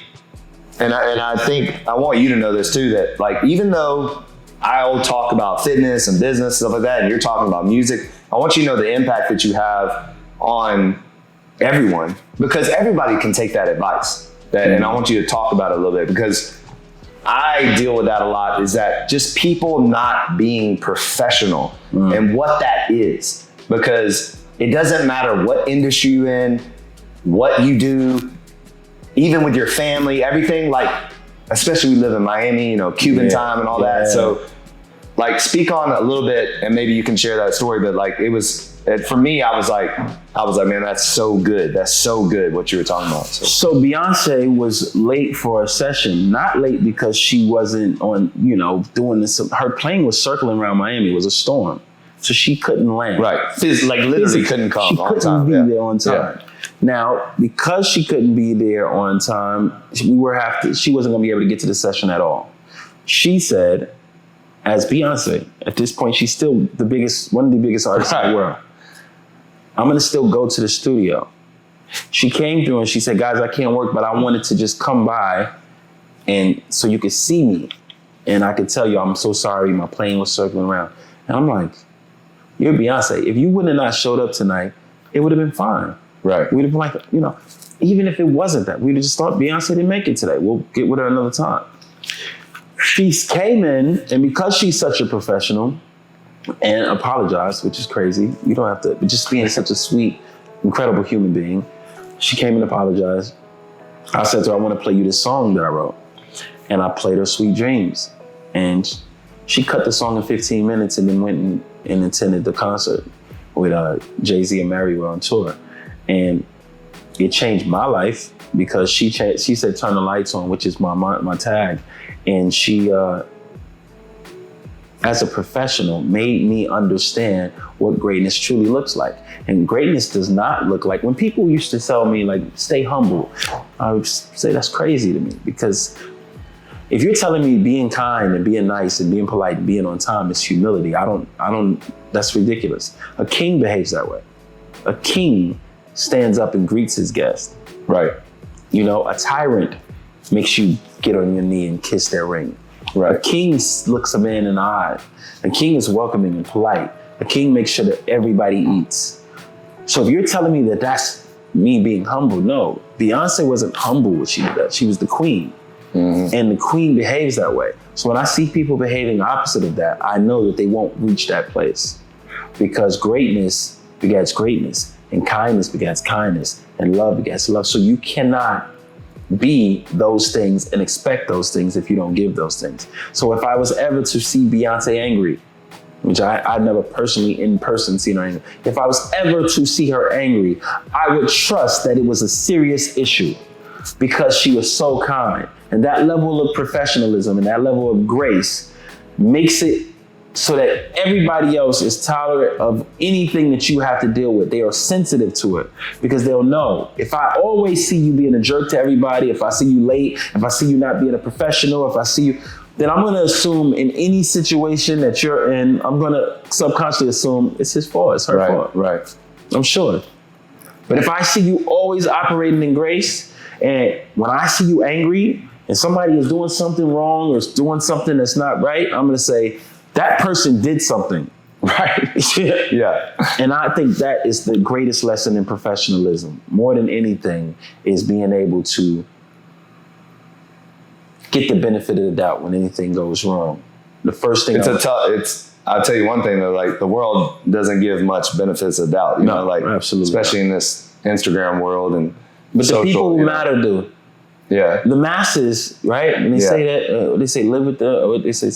and I think I want you to know this too, that like even though I'll talk about fitness and business, stuff like that, and you're talking about music, I want you to know the impact that you have on everyone, because everybody can take that advice. And I want you to talk about it a little bit, because I deal with that a lot, is that just people not being professional and what that is, because it doesn't matter what industry you're in, what you do, even with your family, everything, like, especially we live in Miami, Cuban time and all that. So like speak on a little bit, and maybe you can share that story, but like for me, I was like, man, that's so good. That's so good what you were talking about. So Beyonce was late for a session, not late because she wasn't on, doing this. Her plane was circling around Miami. It was a storm. So she couldn't land. Right. Like literally couldn't come on time. She couldn't be there on time. Yeah. Now, because she couldn't be there on time, she wasn't going to be able to get to the session at all. She said, as Beyonce, at this point, she's still one of the biggest artists in the world. I'm going to still go to the studio. She came through and she said, guys, I can't work, but I wanted to just come by and so you could see me. And I could tell you, I'm so sorry, my plane was circling around. And I'm like, you're Beyonce. If you wouldn't have not showed up tonight, it would have been fine. Right. We'd have been like, even if it wasn't that, we'd have just thought Beyonce didn't make it today. We'll get with her another time. She came in, and because she's such a professional, and apologized, which is crazy. You don't have to, but just being such a sweet, incredible human being, she came and apologized. I said to her, I want to play you this song that I wrote. And I played her Sweet Dreams. And she cut the song in 15 minutes and then went and attended the concert with Jay-Z and Mary were on tour. And it changed my life because she said, turn the lights on, which is my tag. And she, as a professional, made me understand what greatness truly looks like. And greatness does not look like, when people used to tell me like, stay humble, I would say that's crazy to me, because if you're telling me being kind and being nice and being polite and being on time is humility, I don't, that's ridiculous. A king behaves that way. A king stands up and greets his guest. Right. A tyrant makes you get on your knee and kiss their ring. Right. A king looks a man in the eye. A king is welcoming and polite. A king makes sure that everybody eats. So if you're telling me that that's me being humble, no. Beyonce wasn't humble when she did that. She was the queen. Mm-hmm. And the queen behaves that way. So when I see people behaving opposite of that, I know that they won't reach that place, because greatness begets greatness. and kindness begets kindness, and love begets love. So you cannot be those things and expect those things if you don't give those things. So if I was ever to see Beyonce angry, which I never personally in person seen her angry, if I was ever to see her angry, I would trust that it was a serious issue because she was so kind. And that level of professionalism and that level of grace makes it so that everybody else is tolerant of anything that you have to deal with. They are sensitive to it because they'll know, if I always see you being a jerk to everybody, if I see you late, if I see you not being a professional, if I see you, then I'm going to assume in any situation that you're in, I'm going to subconsciously assume it's his fault, it's her fault. Right. I'm sure. But if I see you always operating in grace, and when I see you angry and somebody is doing something wrong or is doing something that's not right, I'm going to say, that person did something, right? Yeah. And I think that is the greatest lesson in professionalism. More than anything is being able to get the benefit of the doubt when anything goes wrong. The first thing I'll tell you one thing though, like the world doesn't give much benefits of doubt, you know, like absolutely, especially in this Instagram world and but social, the people who matter do. Yeah. The masses, right? And they say that, they say live with they say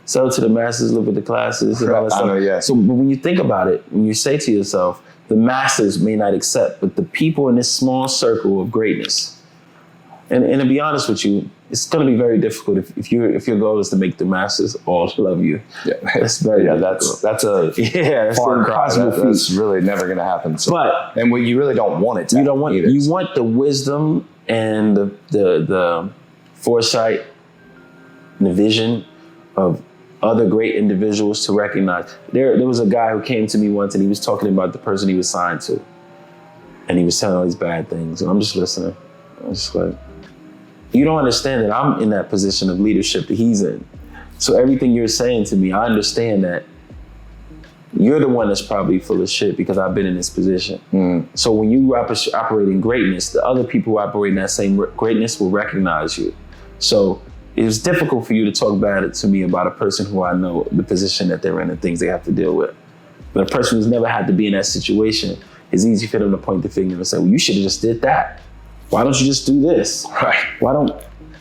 sell to the masses, live with the classes, and all that stuff. I know, yeah. So but when you think about it, when you say to yourself, the masses may not accept, but the people in this small circle of greatness, and to be honest with you, it's going to be very difficult if your goal is to make the masses all love you. Yeah, that's very difficult. That's far cry. That's really never going to happen. So, and you really don't want it to. You don't want either. You want the wisdom and the foresight and the vision of other great individuals to recognize. There was a guy who came to me once and he was talking about the person he was signed to. And he was telling all these bad things. And I'm just listening. I'm just like, you don't understand that I'm in that position of leadership that he's in. So everything you're saying to me, I understand that you're the one that's probably full of shit because I've been in this position. So when you operate in greatness, the other people who operate in that same greatness will recognize you. So it was difficult for you to talk bad to me about a person who I know the position that they're in and things they have to deal with. But a person who's never had to be in that situation, it's easy for them to point the finger and say, well, you should have just did that. Why don't you just do this? Right. Why don't?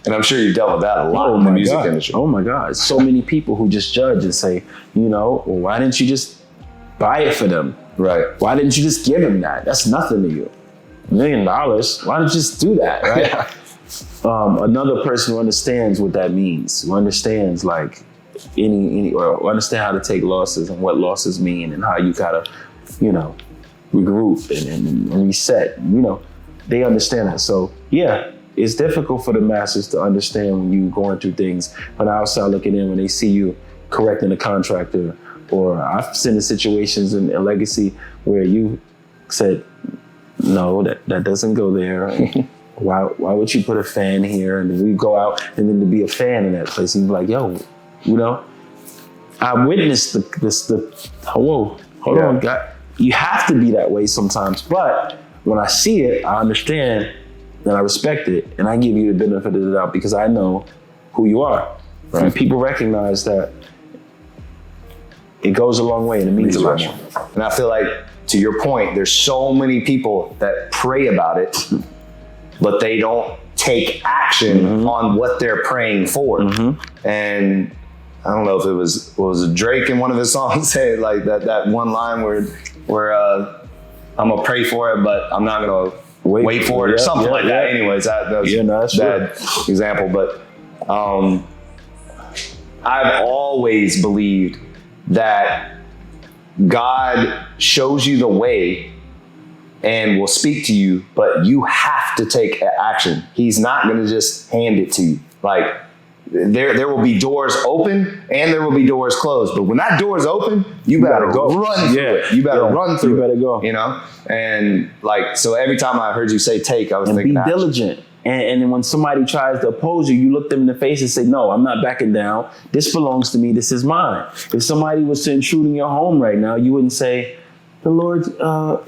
And I'm sure you've dealt with that a lot in the music industry. Oh my God. So many people who just judge and say, well, why didn't you just buy it for them? Right. Why didn't you just give them that? That's nothing to you. $1 million. Why don't you just do that? Right. Yeah. Another person who understands what that means, who understands like or understand how to take losses and what losses mean and how you gotta, regroup and reset. They understand that. So yeah, it's difficult for the masses to understand when you're going through things. When outside looking in, when they see you correcting a contractor, or I've seen the situations in Legacy where you said, no, that doesn't go there. Why would you put a fan here? And then we go out and then to be a fan in that place, and you're like, yo, I witnessed hold on, God. You have to be that way sometimes. But when I see it, I understand and I respect it. And I give you the benefit of the doubt because I know who you are. Right? And people recognize that it goes a long way and it means a lot more. And I feel like, to your point, there's so many people that pray about it, but they don't take action on what they're praying for. And I don't know if it was Drake in one of his songs say like that one line where I'm gonna pray for it, but I'm not gonna wait for it or something like that. Anyways, that was that example. But I've always believed that God shows you the way and will speak to you, but you have to take action. He's not going to just hand it to you. Like there will be doors open and there will be doors closed. But when that door is open, you better run through it. You better run through it. You better go. And like, so every time I heard you say take, I was thinking be diligent. And then when somebody tries to oppose you, you look them in the face and say, no, I'm not backing down. This belongs to me. This is mine. If somebody was to intrude in your home right now, you wouldn't say, the Lord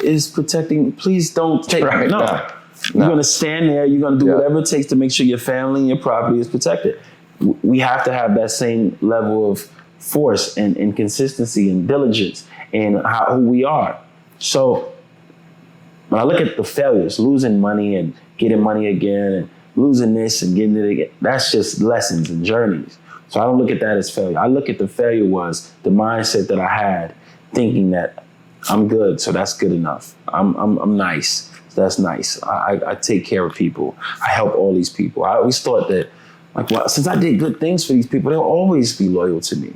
is protecting. Please don't take it. No. You're going to stand there. You're going to do whatever it takes to make sure your family and your property is protected. We have to have that same level of force and consistency and diligence in who we are. So When I look at the failures, losing money and getting money again, and losing this and getting it again, that's just lessons and journeys. So I don't look at that as failure. I look at the failure was the mindset that I had, thinking that I'm good, so that's good enough. I'm nice, so that's nice. I take care of people. I help all these people. I always thought that, like, well, since I did good things for these people, they'll always be loyal to me.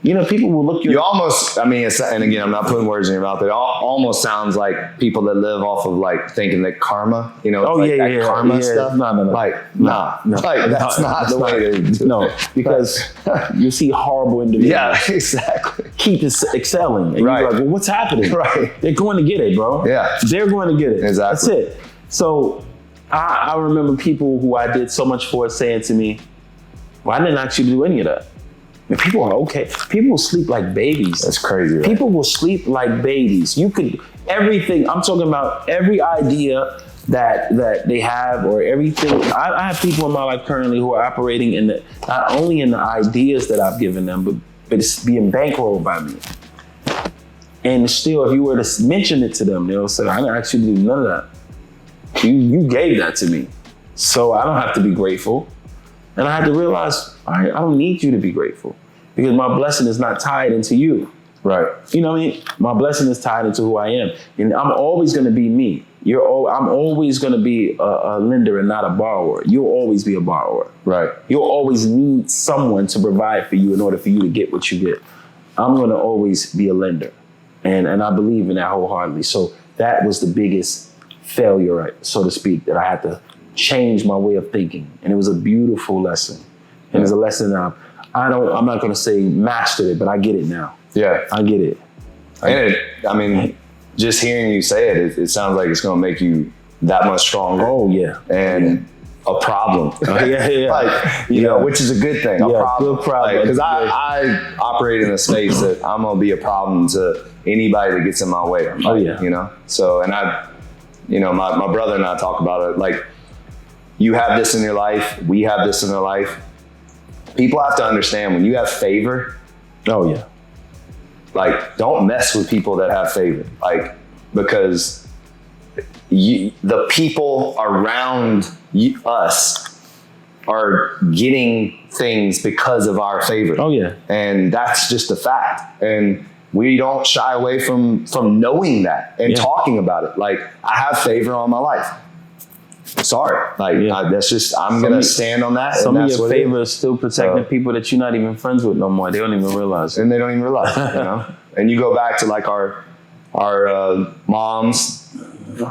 You know, people will look you. You almost, I mean, and again, I'm not putting words in your mouth, but it almost sounds like people that live off of like thinking that karma, you know, karma stuff. No. Like, nah. Like, that's not the way to do it. No, because you see horrible individuals. Yeah, exactly. Keep excelling. And Right. you're like, well, what's happening? Right. They're going to get it, bro. Yeah. They're going to get it. Exactly. That's it. So I remember people who I did so much for saying to me, well, I didn't ask you to do any of that. And people are okay. People will sleep like babies. That's crazy. Right? People will sleep like babies. You could, everything, I'm talking about every idea that they have or everything. I have people in my life currently who are operating in the, not only in the ideas that I've given them, but it's being bankrolled by me. And still, if you were to mention it to them, they'll say, I didn't ask you to do none of that. You gave that to me. So I don't have to be grateful. And I had to realize, I don't need you to be grateful because my blessing is not tied into you. Right. You know what I mean? My blessing is tied into who I am. And I'm always going to be me. I'm always going to be a lender and not a borrower. You'll always be a borrower. Right. You'll always need someone to provide for you in order for you to get what you get. I'm going to always be a lender. And I believe in that wholeheartedly. So that was the biggest failure, so to speak, that I had to change my way of thinking. And it was a beautiful lesson. And it's a lesson that I'm not going to say mastered it, but I get it now. Yeah. I get it. I mean, just hearing you say it sounds like it's going to make you that much stronger. Oh, yeah. And a problem. Yeah. Like, you know, which is a good thing. A problem. Good problem. Because I operate in a space that I'm going to be a problem to anybody that gets in my way. You know? So, and my brother and I talk about it. Like, you have this in your life. We have this in our life. People have to understand when you have favor. Oh, yeah. Like, don't mess with people that have favor. Like, because the people around us are getting things because of our favor. Oh, yeah. And that's just a fact. And we don't shy away from knowing that and talking about it. Like, I have favor on my life. Sorry. Like, that's just, I'm going to stand on that. Some of your favor is still protecting people that you're not even friends with no more. They don't even realize it. And they don't even realize it, you know? And you go back to like our moms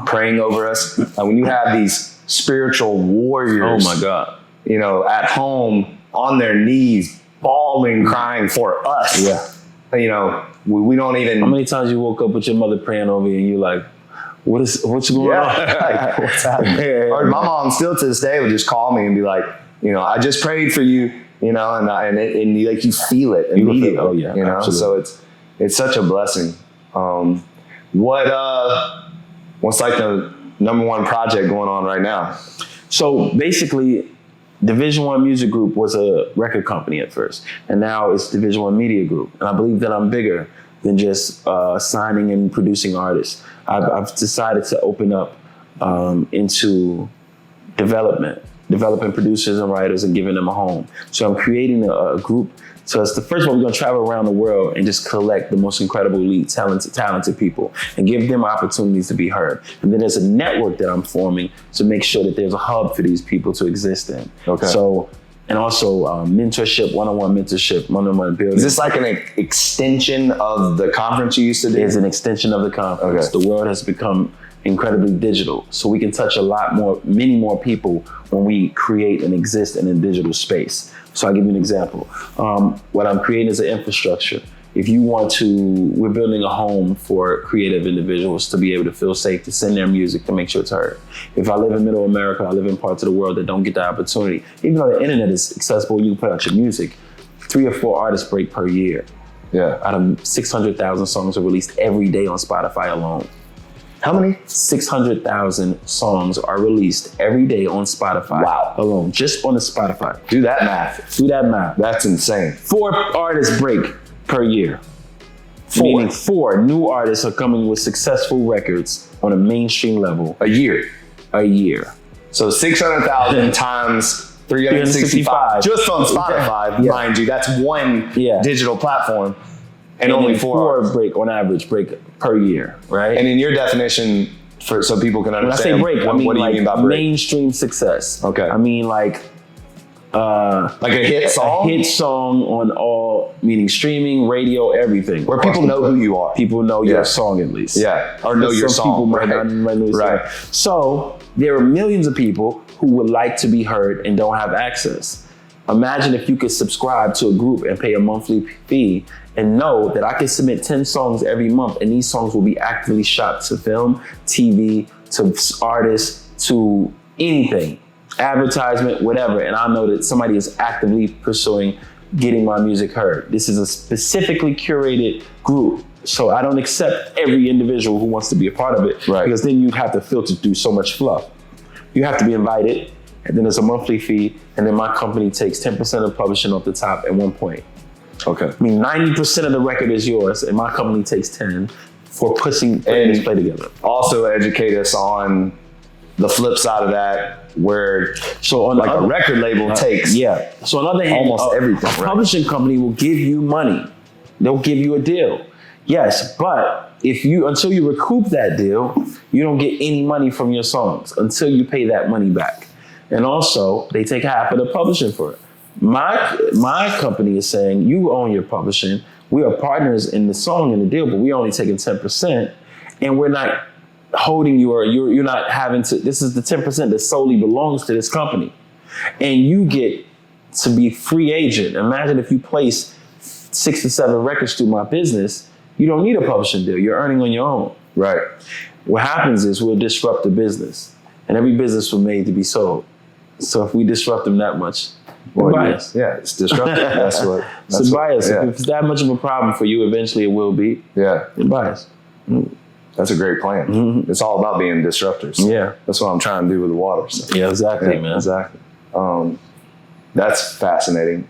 praying over us. And when you have these spiritual warriors, oh my God, you know, at home on their knees, bawling, crying for us. Yeah. You know, we don't even. How many times you woke up with your mother praying over you and you're like, what's going on? Like, what's happening? Or my mom still to this day would just call me and be like, you know, I just prayed for you, you know, and like you feel it immediately. Oh yeah, you know, absolutely. So it's such a blessing. What's like the number one project going on right now? So basically, Division One Music Group was a record company at first, and now it's Division One Media Group. And I believe that I'm bigger than just signing and producing artists. I've decided to open up into developing producers and writers and giving them a home. So I'm creating a group. So it's the first one, we're gonna travel around the world and just collect the most incredible, elite, talented people and give them opportunities to be heard. And then there's a network that I'm forming to make sure that there's a hub for these people to exist in. Okay. So, and also mentorship, one-on-one mentorship, one-on-one building. Is this like an extension of the conference you used to do? It's an extension of the conference. Okay. The world has become incredibly digital. So we can touch many more people when we create and exist in a digital space. So I'll give you an example. What I'm creating is an infrastructure. If you want to, we're building a home for creative individuals to be able to feel safe to send their music to make sure it's heard. If I live in middle America, I live in parts of the world that don't get the opportunity. Even though the internet is accessible, you can put out your music. 3 or 4 artists break per year. Yeah. Out of 600,000 songs are released every day on Spotify alone. How many? 600,000 songs are released every day on Spotify. Wow. Alone, just on the Spotify. Do that math. Do that math. That's insane. 4 artists break per year. Meaning 4 new artists are coming with successful records on a mainstream level. A year. So 600,000 times 365 just on Spotify, mind you. That's one digital platform. And only 4 break on average per year, right? And in your definition, so people can understand, when I say break, I mean what do you mean by break? Mainstream success. Okay. I mean like a hit song? A hit song on all, meaning streaming, radio, everything. Where people know who you are. People know your song at least. Yeah, or know your song. People might not know your song. So there are millions of people who would like to be heard and don't have access. Imagine if you could subscribe to a group and pay a monthly fee and know that I can submit 10 songs every month and these songs will be actively shot to film, TV, to artists, to anything, advertisement, whatever. And I know that somebody is actively pursuing getting my music heard. This is a specifically curated group. So I don't accept every individual who wants to be a part of it, because then you have to filter through so much fluff. You have to be invited, and then there's a monthly fee, and then my company takes 10% of publishing off the top at one point. Okay. I mean, 90% of the record is yours, and my company takes 10 for putting this play together. Also educate us on the flip side of that, where on like a record label takes So on the other hand, almost everything. A publishing company will give you money. They'll give you a deal. Yes, but until you recoup that deal, you don't get any money from your songs until you pay that money back. And also, they take half of the publishing for it. My company is saying, you own your publishing. We are partners in the song and the deal, but we're only taking 10%, and we're not holding you, or you're not having to. This is the 10% that solely belongs to this company, and you get to be free agent. Imagine if you place 6 to 7 records through my business. You don't need a publishing deal. You're earning on your own. Right. What happens is we'll disrupt the business, and every business was made to be sold. So if we disrupt them that much, we're biased. Yeah, it's disruptive. That's it's bias. Yeah. If it's that much of a problem for you, eventually it will be. Yeah. You're biased. That's a great plan. Mm-hmm. It's all about being disruptors. Yeah. That's what I'm trying to do with the water. So. Yeah, exactly, man. Exactly. That's fascinating.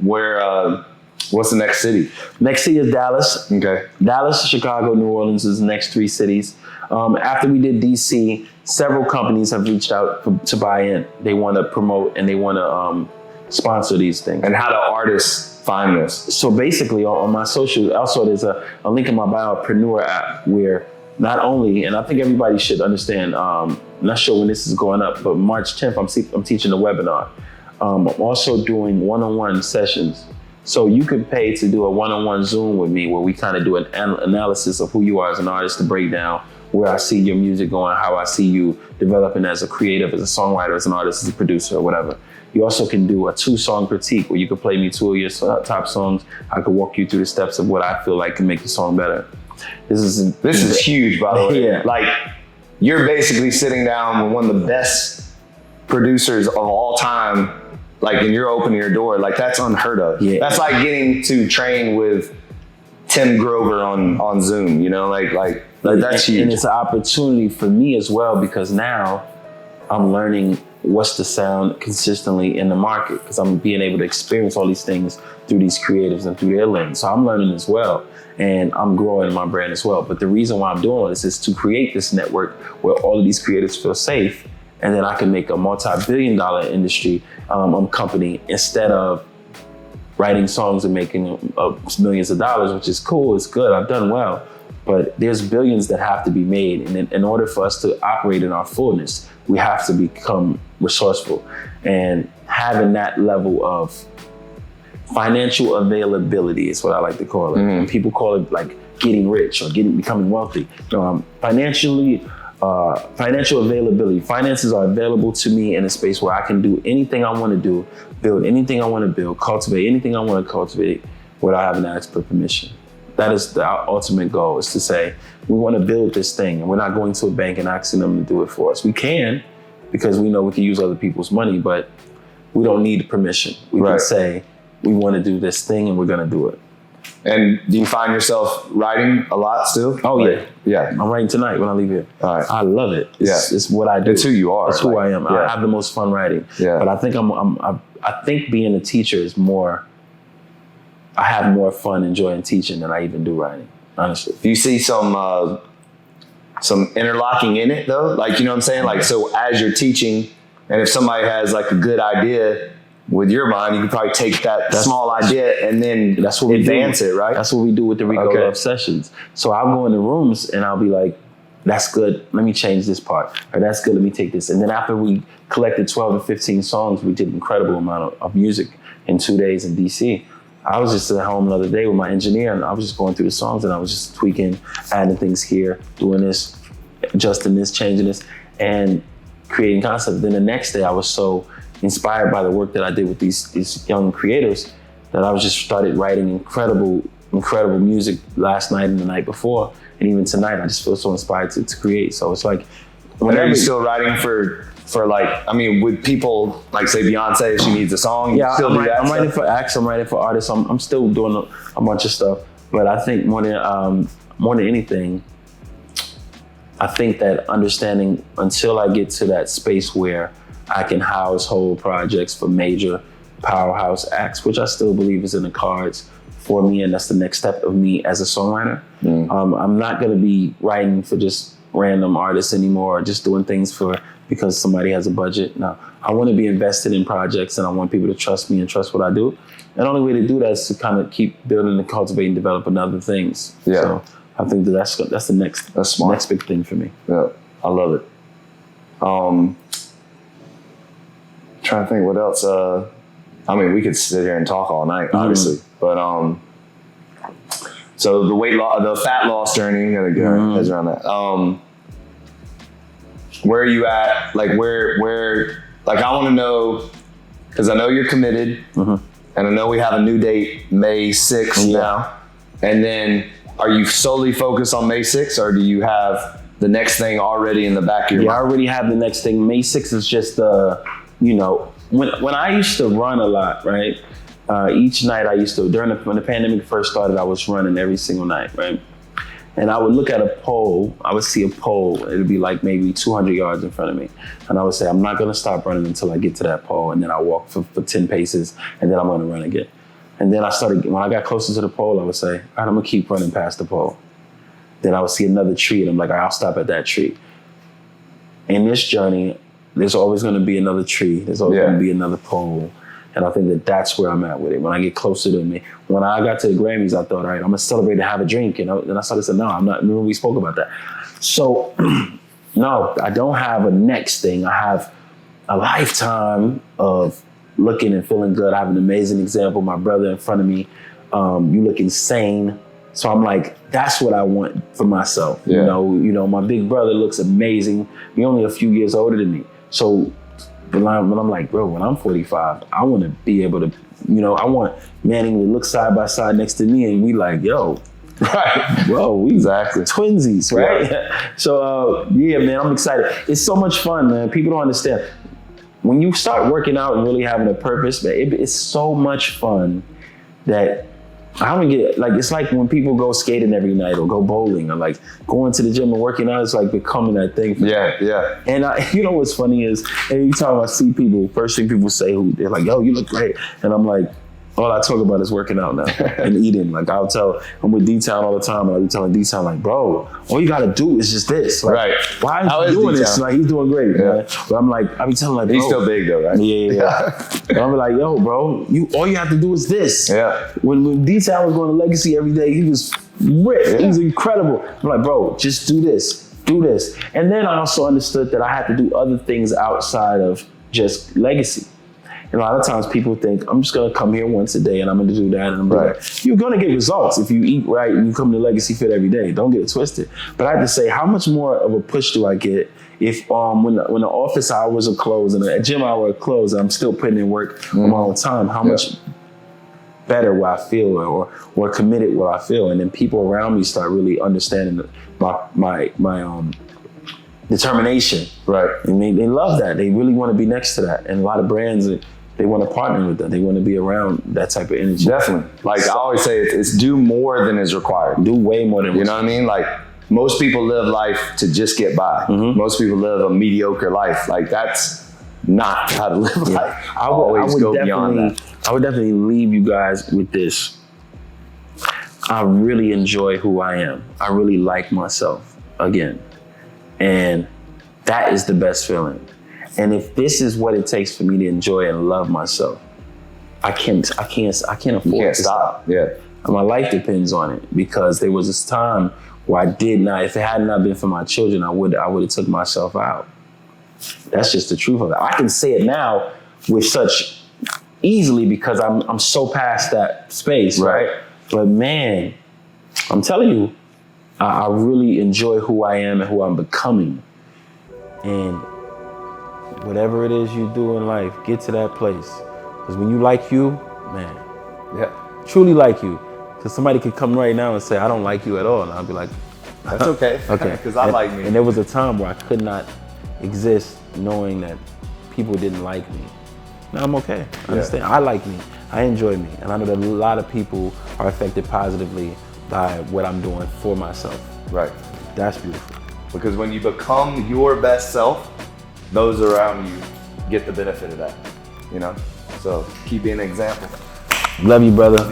What's the next city? Next city is Dallas. Okay. Dallas, Chicago, New Orleans is the next 3 cities. After we did DC, several companies have reached out to buy in. They want to promote and they want to sponsor these things. And how do artists find this? So basically on my social, also there's a link in my Biopreneur app where not only, and I think everybody should understand, I'm not sure when this is going up, but March 10th, I'm teaching a webinar. I'm also doing one-on-one sessions. So you can pay to do a one-on-one Zoom with me where we kind of do an analysis of who you are as an artist, to break down where I see your music going, how I see you developing as a creative, as a songwriter, as an artist, as a producer, or whatever. You also can do a 2-song critique where you can play me 2 of your top songs. I could walk you through the steps of what I feel like can make the song better. This is huge, by the way. Yeah. Like, you're basically sitting down with one of the best producers of all time, like, and you're opening your door. Like, that's unheard of. Yeah. That's like getting to train with Tim Grover on Zoom, you know, like that's huge. And it's an opportunity for me as well, because now I'm learning what's the sound consistently in the market, because I'm being able to experience all these things through these creatives and through their lens. So I'm learning as well, and I'm growing my brand as well. But the reason why I'm doing this is to create this network where all of these creatives feel safe, and then I can make a multi-billion-dollar industry company instead of writing songs and making millions of dollars, which is cool, it's good, I've done well. But there's billions that have to be made. And in order for us to operate in our fullness, we have to become resourceful. And having that level of financial availability is what I like to call it. And people call it like getting rich or becoming wealthy. Financial availability. Finances are available to me in a space where I can do anything I want to do, build anything I want to build, cultivate anything I want to cultivate without having to ask for permission. That is our ultimate goal, is to say, we want to build this thing and we're not going to a bank and asking them to do it for us. We can, because we know we can use other people's money, but we don't need permission. We can say, we want to do this thing and we're going to do it. And do you find yourself writing a lot still? Oh, like, yeah. I'm writing tonight when I leave here. All right. I love it. It's what I do. It's who you are. It's who I am. Yeah. I have the most fun writing. Yeah. But I think I think being a teacher is more, I have more fun enjoying teaching than I even do writing. honestly. Do you see some interlocking in it though? Like, you know what I'm saying? Like, so as you're teaching, and if somebody has like a good idea with your mind, you can probably take that small idea and then that's what advance it, right? That's what we do with the Rico Love sessions. So I'll go in the rooms and I'll be like, that's good, let me change this part. Or that's good, let me take this. And then after we collected 12 to 15 songs, we did an incredible amount of music in 2 days in DC. I was just at home the other day with my engineer and I was just going through the songs and I was just tweaking, adding things here, doing this, adjusting this, changing this, and creating concept. Then the next day I was so inspired by the work that I did with these young creators that I was just started writing incredible music last night and the night before. And even tonight, I just feel so inspired to create. So it's like, are you still writing for like, I mean, with people like say Beyonce, if she needs a song, you still do that? I'm writing for acts, I'm writing for artists. I'm still doing a bunch of stuff. But I think more than anything, I think that understanding until I get to that space where I can house whole projects for major powerhouse acts, which I still believe is in the cards for me, and that's the next step of me as a songwriter. I'm not gonna be writing for just random artists anymore, or just doing things because somebody has a budget. No, I wanna be invested in projects and I want people to trust me and trust what I do. And the only way to do that is to kind of keep building and cultivating, developing other things. Yeah. So I think that's the next big thing for me. Yeah, I love it. Trying to think what else. I mean, we could sit here and talk all night, obviously, but so the fat loss journey, gotta get our heads around that. Where are you at? Like where? Like I want to know, because I know you're committed, and I know we have a new date, May 6th now, and then. Are you solely focused on May 6th, or do you have the next thing already in the back of your mind? I already have the next thing. May 6th is just, when I used to run a lot, right? Each night I used to, when the pandemic first started, I was running every single night, right? And I would look at a pole, I would see a pole, it would be like maybe 200 yards in front of me. And I would say, I'm not gonna stop running until I get to that pole. And then I walk for 10 paces, and then I'm gonna run again. And then when I got closer to the pole, I would say, all right, I'm gonna keep running past the pole. Then I would see another tree and I'm like, all right, I'll stop at that tree. In this journey, there's always gonna be another tree. There's always gonna be another pole. And I think that that's where I'm at with it. When I get closer to me, when I got to the Grammys, I thought, all right, I'm gonna celebrate and have a drink. And then I started saying, no, I'm not, remember we spoke about that. So, no, I don't have a next thing. I have a lifetime of looking and feeling good. I have an amazing example, my brother in front of me. You look insane. So I'm like, that's what I want for myself. Yeah. You know, my big brother looks amazing. He's only a few years older than me. So when I'm like, bro, when I'm 45, I want to be able to, I want Manning to look side by side next to me and we like, yo, right, bro, we exactly twinsies, right? Yeah. So man, I'm excited. It's so much fun, man. People don't understand. When you start working out and really having a purpose, man, it's so much fun that I don't get, like, it's like when people go skating every night or go bowling or like going to the gym and working out, it's like becoming that thing for me. Yeah. And what's funny is every time I see people, first thing people say, they're like, yo, you look great. And I'm like, all I talk about is working out now and eating. Like I'm with D-Town all the time, and I'll be telling D-Town, like, bro, all you gotta do is just this. Like, right. Why are you doing this? Like, he's doing great, man. But I'm like, I be telling, like, bro. He's still big though, right? Yeah. And I'm like, yo, bro, all you have to do is this. Yeah. When D-Town was going to Legacy every day, he was ripped. Yeah. He was incredible. I'm like, bro, just do this. And then I also understood that I had to do other things outside of just Legacy. And a lot of times people think, I'm just gonna come here once a day and I'm gonna do that and I'm gonna do that. You're gonna get results if you eat right and you come to Legacy Fit every day. Don't get it twisted. But I have to say, how much more of a push do I get if when the office hours are closed and the gym hour are closed and I'm still putting in work on my own time, how much better will I feel or committed will I feel? And then people around me start really understanding my determination. Right. And they love that. They really want to be next to that. And a lot of brands, they want to partner with that. They want to be around that type of energy. Definitely. Like I always say, it's do more than is required. Do way more than you know what I mean? Like most people live life to just get by. Mm-hmm. Most people live a mediocre life. Like that's not how to live life. I would go beyond that. I would definitely leave you guys with this. I really enjoy who I am. I really like myself again. And that is the best feeling. And if this is what it takes for me to enjoy and love myself, I can't afford to stop. Yeah. My life depends on it, because there was this time where I did not, if it had not been for my children, I would have took myself out. That's just the truth of it. I can say it now with such easily because I'm so past that space, right? But man, I'm telling you, I really enjoy who I am and who I'm becoming. And whatever it is you do in life, get to that place. Because when you like you, man, truly like you. Because somebody could come right now and say, I don't like you at all. And I'll be like, that's okay. Okay. Because I like me. And there was a time where I could not exist knowing that people didn't like me. Now I'm okay. I understand. I like me. I enjoy me. And I know that a lot of people are affected positively by what I'm doing for myself. Right. That's beautiful. Because when you become your best self, those around you get the benefit of that, you know? So keep being an example. Love you, brother.